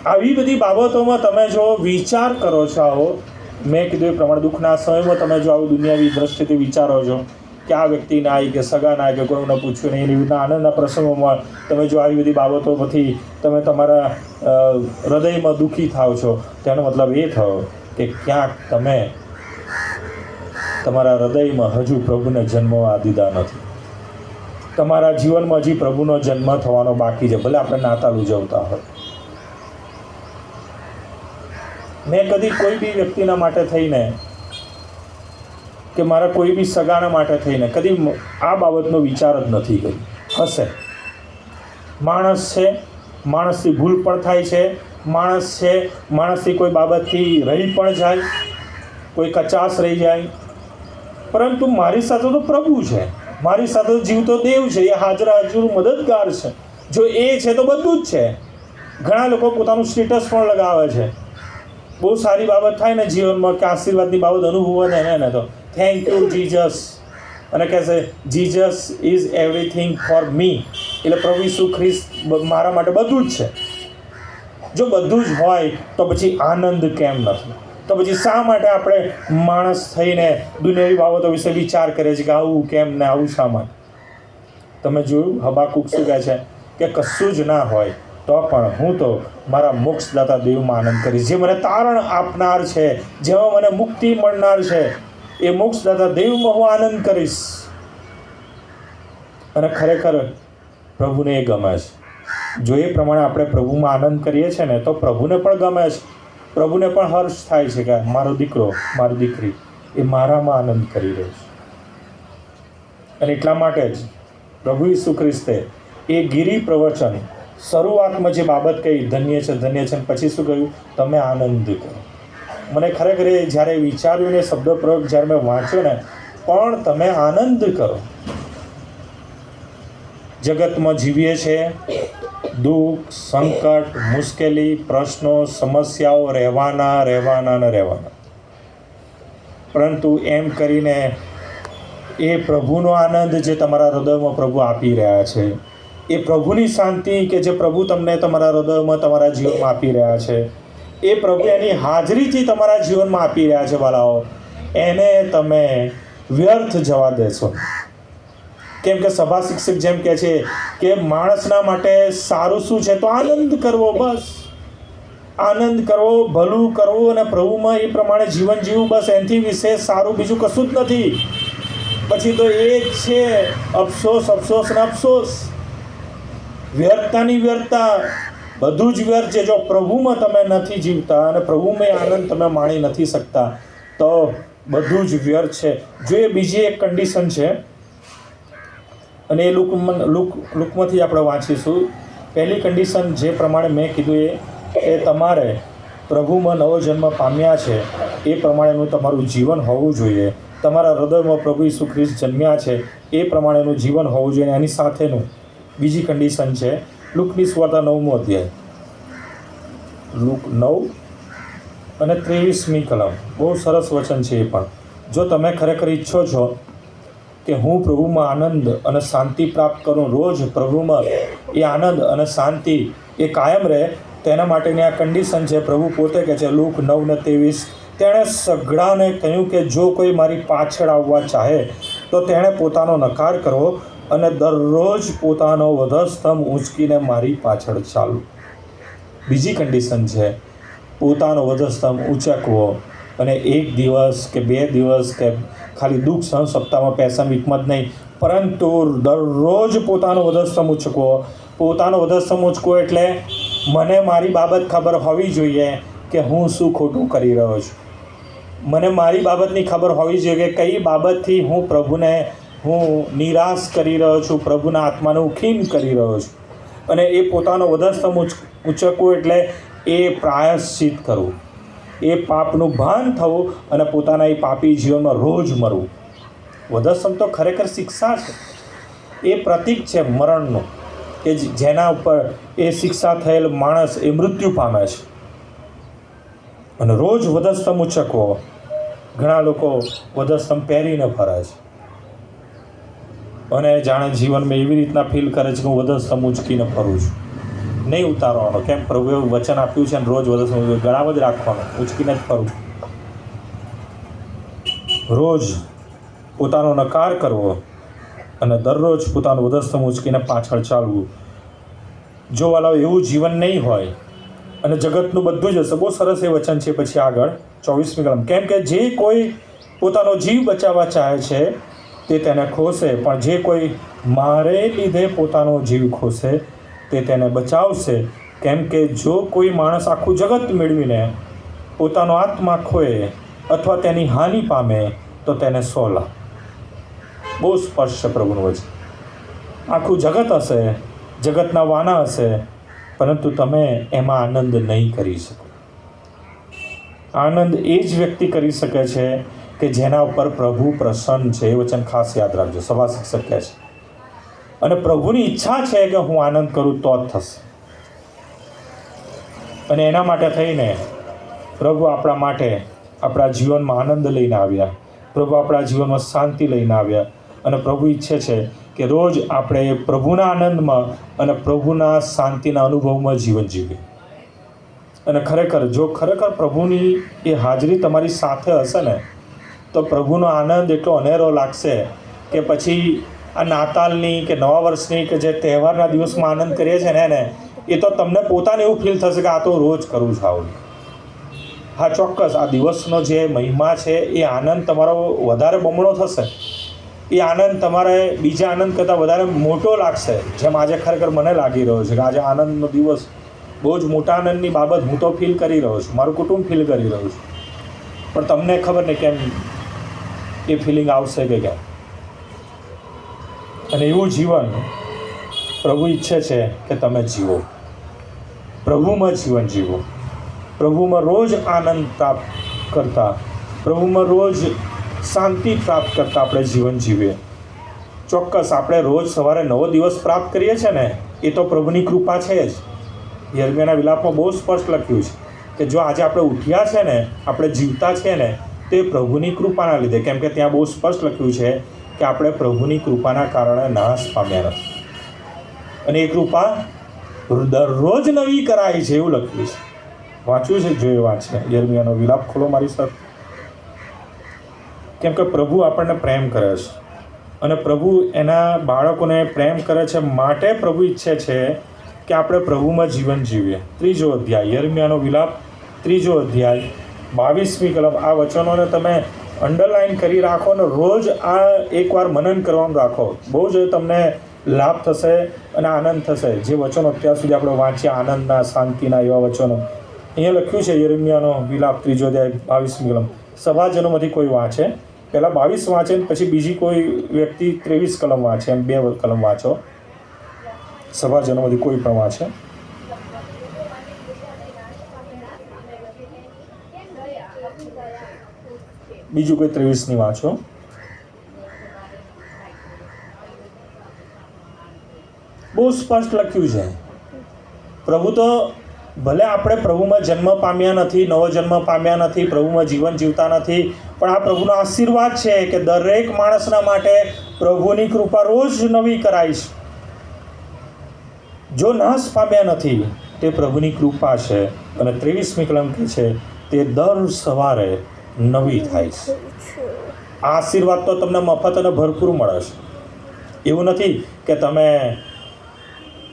આવી બધી બાબતોમાં તમે જો વિચાર કરો છો, આવો મેં કીધું એ પ્રમાણે દુઃખના સમયમાં તમે જો આવું દુનિયાવી દ્રષ્ટિથી વિચારો છો કે આ વ્યક્તિને આવી કે સગાના કે કોઈને પૂછ્યું નહીં. એવી રીતના આનંદના પ્રસંગોમાં તમે જો આવી બધી બાબતોથી તમે તમારા હૃદયમાં દુઃખી થાવ છો, તેનો મતલબ એ થયો કે ક્યાંક તમે તમારા હૃદયમાં હજુ પ્રભુને જન્મવા દીધા નથી. તમારા જીવનમાં હજી પ્રભુનો જન્મ થવાનો બાકી છે, ભલે આપણે નાતાલ ઉજવતા હોય. મેં કદી કોઈ બી વ્યક્તિના માટે થઈને કે મારા કોઈ બી સગાના માટે થઈને કદી આ બાબતનો વિચાર જ નથી કર્યો. હશે, માણસ છે, માણસથી ભૂલ પણ થાય છે, માણસ છે, માણસથી કોઈ બાબતથી રહી પણ જાય, કોઈ કચાશ રહી જાય, પરંતુ મારી સાથે તો પ્રભુ છે, મારી સાથે જીવતો દેવ છે, એ હાજરા હજુર મદદગાર છે. જો એ છે તો બધું જ છે. ઘણા લોકો પોતાનું સ્ટેટસ પણ લગાવે છે. બહુ સારી બાબત થાય ને જીવનમાં કે આશીર્વાદની બાબત અનુભવે ને એને તો થેન્ક યુ જીસસ, અને કહેશે Jesus is everything for me, એટલે પ્રભુ ઈસુ ખ્રિસ્ત મારા માટે બધું જ છે. જો બધું જ હોય તો પછી આનંદ કેમ નથી? તો પછી શા માટે આપણે માણસ થઈને દુનિયાવી બાબતો વિશે વિચાર કરીએ છીએ કે આવું કેમ ને આવું શા માટે? તમે જોયું હબાકુક શું કહે છે કે કશું જ ના હોય તો પણ હું તો મારા મોક્ષદાતા દેવમાં આનંદ કરીશ. જે મને તારણ આપનાર છે, જેમાં મને મુક્તિ મળનાર છે, એ મોક્ષદાતા દેવમાં હું આનંદ કરીશ. અને ખરેખર પ્રભુને એ ગમે છે. જો એ પ્રમાણે આપણે પ્રભુમાં આનંદ કરીએ છીએ ને તો પ્રભુને પણ ગમે છે. પ્રભુને પણ હર્ષ થાય છે કે મારો દીકરો, મારી દીકરી એ મારામાં આનંદ કરી રહ્યો છે. અને એટલા માટે જ પ્રભુ ઈસુ ખ્રિસ્તે એ ગિરી પ્રવચન શરૂઆતમાં જે બાબત કહી ધન્ય છે, ધન્ય છે, પછી શું કહ્યું? તમે આનંદ કરો. મને ખરેખર જ્યારે વિચાર્યું ને શબ્દ પ્રયોગ જ્યારે મેં વાંચ્યો ને, પણ તમે આનંદ કરો. જગતમાં જીવીએ છીએ, દુઃખ, સંકટ, મુશ્કેલી, પ્રશ્નો, સમસ્યાઓ રહેવાના. પરંતુ એમ કરીને એ પ્રભુનો આનંદ જે તમારા હૃદયમાં પ્રભુ આપી રહ્યા છે, એ પ્રભુની શાંતિ કે જે પ્રભુ તમને તમારા હૃદયમાં તમારા જીવનમાં આપી રહ્યા છે, એ પ્રભુ એની હાજરીથી તમારા જીવનમાં આપી રહ્યા છે વાલાઓ, એને તમે વ્યર્થ જવા દેશો. કેમ કે સભા શિક્ષક જેમ કહે છે કે માણસના માટે સારું શું છે? તો આનંદ કરવો, બસ આનંદ કરવો, ભલું કરવું અને પ્રભુમાં એ પ્રમાણે જીવન જીવવું, બસ એનાથી વિશેષ સારું બીજું કશું જ નથી. પછી તો એ જ છે અફસોસ, અફસોસ ને અફસોસ, વ્યર્થતાની વ્યર્થતા, બધું જ વ્યર્થ છે. જો પ્રભુમાં તમે નથી જીવતા અને પ્રભુમાં આનંદ તમે માણી નથી શકતા તો બધું જ વ્યર્થ છે. જો એ બીજી એક કન્ડિશન છે અને એ લુકમાંથી આપણે વાંચીશું. પહેલી કન્ડિશન જે પ્રમાણે મેં કીધું એ તમારે પ્રભુમાં નવો જન્મ પામ્યા છે એ પ્રમાણેનું તમારું જીવન હોવું જોઈએ. તમારા હૃદયમાં પ્રભુ ઈસુ ખ્રિસ્ત જન્મ્યા છે એ પ્રમાણેનું જીવન હોવું જોઈએ. એની સાથેનું બીજી કન્ડિશન છે લુકની સુવાર્તા 9મો અધ્યાય, લુક 9 અને 23મી કલમ. બહુ સરસ વચન છે એ પણ. જો તમે ખરેખર ઈચ્છો છો કે હું પ્રભુમાં આનંદ અને શાંતિ પ્રાપ્ત કરું, રોજ પ્રભુમાં એ આનંદ અને શાંતિ એ કાયમ રહે, તેના માટેની આ કન્ડિશન છે. પ્રભુ પોતે કહે છે લુક 9 ને 23, તેણે સઘળાને કહ્યું કે જો કોઈ મારી પાછળ આવવા ચાહે તો તેણે પોતાનો નકાર કરવો અને દરરોજ પોતાનો વધસ્તંભ ઊંચકીને મારી પાછળ ચાલવું. બીજી કન્ડિશન છે પોતાનો વધસ્તંભ ઊંચકવો, અને એક દિવસ કે 2 દિવસ કે ખાલી દુઃખ સહન સપ્તાહમાં પેશન વીકમાં જ નહીં, પરંતુ દરરોજ પોતાનો વધસ્તંભ ઊંચકવો. પોતાનો વધસ્તંભ ઊંચકવો એટલે મને મારી બાબત ખબર હોવી જોઈએ કે હું શું ખોટું કરી રહ્યો છું. મને મારી બાબતની ખબર હોવી જોઈએ કે કઈ બાબતથી હું પ્રભુને નિરાશ કરી રહ્યો છું, પ્રભુના આત્માને હું ખીન કરી રહ્યો છું. અને એ પોતાનો વધસ્તંભ ઊંચકવું એટલે એ પ્રાયશ્ચિત કરવું, એ પાપનું ભાન થવું અને પોતાના એ પાપી જીવનમાં રોજ મરવું. વધસ્તંભ તો ખરેખર શિક્ષા છે, એ પ્રતીક છે મરણનું, કે જેના ઉપર એ શિક્ષા થયેલ માણસ એ મૃત્યુ પામે છે. અને રોજ વધસ્તંભ ઊંચકવો. ઘણા લોકો વધસ્તંભ પહેરીને ફરે છે અને જાણે જીવનમાં એવી રીતના ફીલ કરે છે કે હું વધસ્તંભ ઊંચકીને ફરું છું. નહીં ઉતારવાનો. કેમ? પ્રભુએ વચન આપ્યું છે ને રોજ વધસ્તંભ ગળામાં જ રાખવાનો, ઊંચકીને જ ફરવું. રોજ પોતાનો નકાર કરવો અને દરરોજ પોતાનું વધસ્તંભ ઉંચકીને પાછળ ચાલવું. જો વાલાઓ એવું જીવન નહીં હોય અને જગતનું બધું જ હશે. બહુ સરસ એ વચન છે પછી આગળ 24મી કલમ. કેમ કે જે કોઈ પોતાનો જીવ બચાવવા ચાહે છે તે તેને ખોશે, પણ જે કોઈ મારે લીધે પોતાનો જીવ ખોશે તે તેને બચાવશે. કેમ કે જો કોઈ માણસ આખું જગત મેળવીને પોતાનો આત્મા ખોએ અથવા તેની હાનિ પામે તો તેને 100 લાખ. બહુ સ્પષ્ટ છે પ્રભુનું વચન. આખું જગત હશે, જગતના વાના હશે, પરંતુ તમે એમાં આનંદ નહીં કરી શકો. આનંદ એ જ વ્યક્તિ કરી શકે છે કે જેના ઉપર પ્રભુ પ્રસન્ન છે. એ વચન ખાસ યાદ રાખજો. સભા શિક્ષક કહે છે અને પ્રભુની ઈચ્છા છે કે હું આનંદ કરું તો જ થશે. અને એના માટે થઈને પ્રભુ આપણા માટે આપણા જીવનમાં આનંદ લઈને આવ્યા. પ્રભુ આપણા જીવનમાં શાંતિ લઈને આવ્યા. અને પ્રભુ ઈચ્છે છે કે રોજ આપણે પ્રભુના આનંદમાં અને પ્રભુના શાંતિના અનુભવમાં જીવન જીવીએ. અને ખરેખર જો ખરેખર પ્રભુની એ હાજરી તમારી સાથે હશે ને તો પ્રભુનો આનંદ એટલો અનેરો લાગશે કે પછી આ નાતાલની કે નવા વર્ષની કે જે તહેવારના દિવસમાં આનંદ કરીએ છીએ ને એ તો તમને પોતાને એવું ફીલ થશે કે આ તો રોજ કરું છું આવું. હા, ચોક્કસ આ દિવસનો જે મહિમા છે એ આનંદ તમારો વધારે બમણો થશે. એ આનંદ તમારે બીજા આનંદ કરતાં વધારે મોટો લાગશે. જેમ આજે ખરેખર મને લાગી રહ્યો છે કે આજે આનંદનો દિવસ, બહુ જ મોટા આનંદની બાબત હું તો ફીલ કરી રહ્યો છું, મારું કુટુંબ ફીલ કરી રહ્યું છું. પણ તમને ખબર નહીં કેમ એ ફિલિંગ આવશે કે કેમ. અને એવું જીવન પ્રભુ ઈચ્છે છે કે તમે જીવો, પ્રભુમાં જીવન જીવો, પ્રભુમાં રોજ આનંદ પ્રાપ્ત કરતા, પ્રભુમાં રોજ શાંતિ પ્રાપ્ત કરતા આપણે જીવન જીવીએ. ચોક્કસ આપણે રોજ સવારે નવો દિવસ પ્રાપ્ત કરીએ છીએ ને એ તો પ્રભુની કૃપા છે જ. યર્મિયાના વિલાપમાં બહુ સ્પષ્ટ લખ્યું છે કે જો આજે આપણે ઉઠ્યા છે ને, આપણે જીવતા છે ને તે પ્રભુની કૃપાના લીધે. કેમ કે ત્યાં બહુ સ્પષ્ટ લખ્યું છે કે આપણે પ્રભુની કૃપાના કારણે નાશ પામ્યા નથી. અને એ કૃપા દરરોજ નવી કરાય છે એવું લખ્યું છે. વાંચ્યું છે? જોઈએ વાંચે યર્મિયાનો વિલાપ ખોલો મારી સાથે. કેમ કે પ્રભુ આપણને પ્રેમ કરે છે અને પ્રભુ એના બાળકોને પ્રેમ કરે છે માટે પ્રભુ ઈચ્છે છે કે આપણે પ્રભુમાં જીવન જીવીએ. 3જો અધ્યાય યર્મિયાનો વિલાપ 3જો અધ્યાય 22મી કલમ. આ વચનોને તમે અંડરલાઇન કરી રાખો ને રોજ આ એકવાર મનન કરવાનું રાખો. બહુ જ તમને લાભ થશે અને આનંદ થશે. જે વચનો અત્યાર સુધી આપણે વાંચ્યા આનંદના, શાંતિના, એવા વચનો અહીંયા લખ્યું છે. યર્મિયાનો વિલાપ 3જો અધ્યાય 22મી કલમ. સભાજનોમાંથી કોઈ વાંચે, પહેલાં 22 વાંચે ને પછી બીજી કોઈ વ્યક્તિ 23 કલમ વાંચે, એમ 2 કલમ વાંચો. સભાજનોમાંથી કોઈ પણ વાંચે. બીજું કોઈ 23ની વાંચો. બહુ સ્પષ્ટ લખ્યું છે. પ્રભુ તો ભલે આપણે પ્રભુમાં જન્મ પામ્યા નથી, નવો જન્મ પામ્યા નથી, પ્રભુમાં જીવન જીવતા નથી, પણ આ પ્રભુનો આશીર્વાદ છે કે દરેક માણસના માટે પ્રભુની કૃપા રોજ નવી કરાય છે. જો નાશ પામ્યા નથી તે પ્રભુની કૃપા છે. અને 23મી કલમ કહે છે તે દર સવારે નવી થાય છે. આ આશીર્વાદ તો તમને મફત અને ભરપૂર મળે છે. એવું નથી કે તમે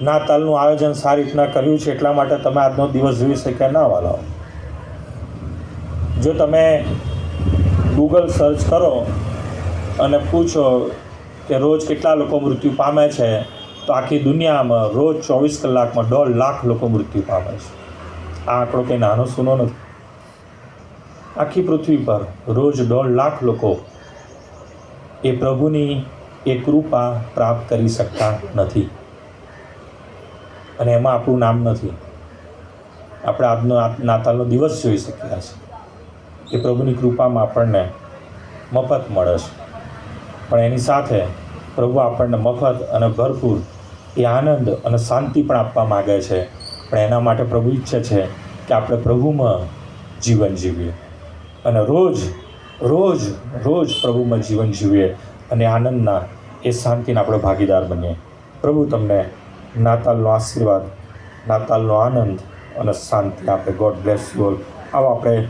નાતાલનું આયોજન સારી રીતના કર્યું છે એટલા માટે તમે આજનો દિવસ જોઈ શક્યા ના વાલાઓ. જો તમે ગૂગલ સર્ચ કરો અને પૂછો કે રોજ કેટલા લોકો મૃત્યુ પામે છે તો આખી દુનિયામાં રોજ 24 કલાકમાં 1.5 લાખ લોકો મૃત્યુ પામે છે. આ આંકડો કંઈ નાનો સૂનો નથી. આખી પૃથ્વી પર રોજ 1.5 લાખ લોકો એ પ્રભુની એ કૃપા પ્રાપ્ત કરી શકતા નથી. અને એમાં આપણું નામ નથી. આપણે આજનો નાતાલનો દિવસ જોઈ શક્યા છે એ પ્રભુની કૃપામાં આપણને મફત મળે છે. પણ એની સાથે પ્રભુ આપણને મફત અને ભરપૂર એ આનંદ અને શાંતિ પણ આપવા માગે છે. પણ એના માટે પ્રભુ ઈચ્છે છે કે આપણે પ્રભુમાં જીવન જીવીએ અને રોજ પ્રભુમાં જીવન જીવીએ અને આનંદના એ શાંતિના આપણે ભાગીદાર બનીએ. પ્રભુ તમને નાતાલનો આશીર્વાદ, નાતાલનો આનંદ અને શાંતિ આપે. God bless you all. આવો આપણે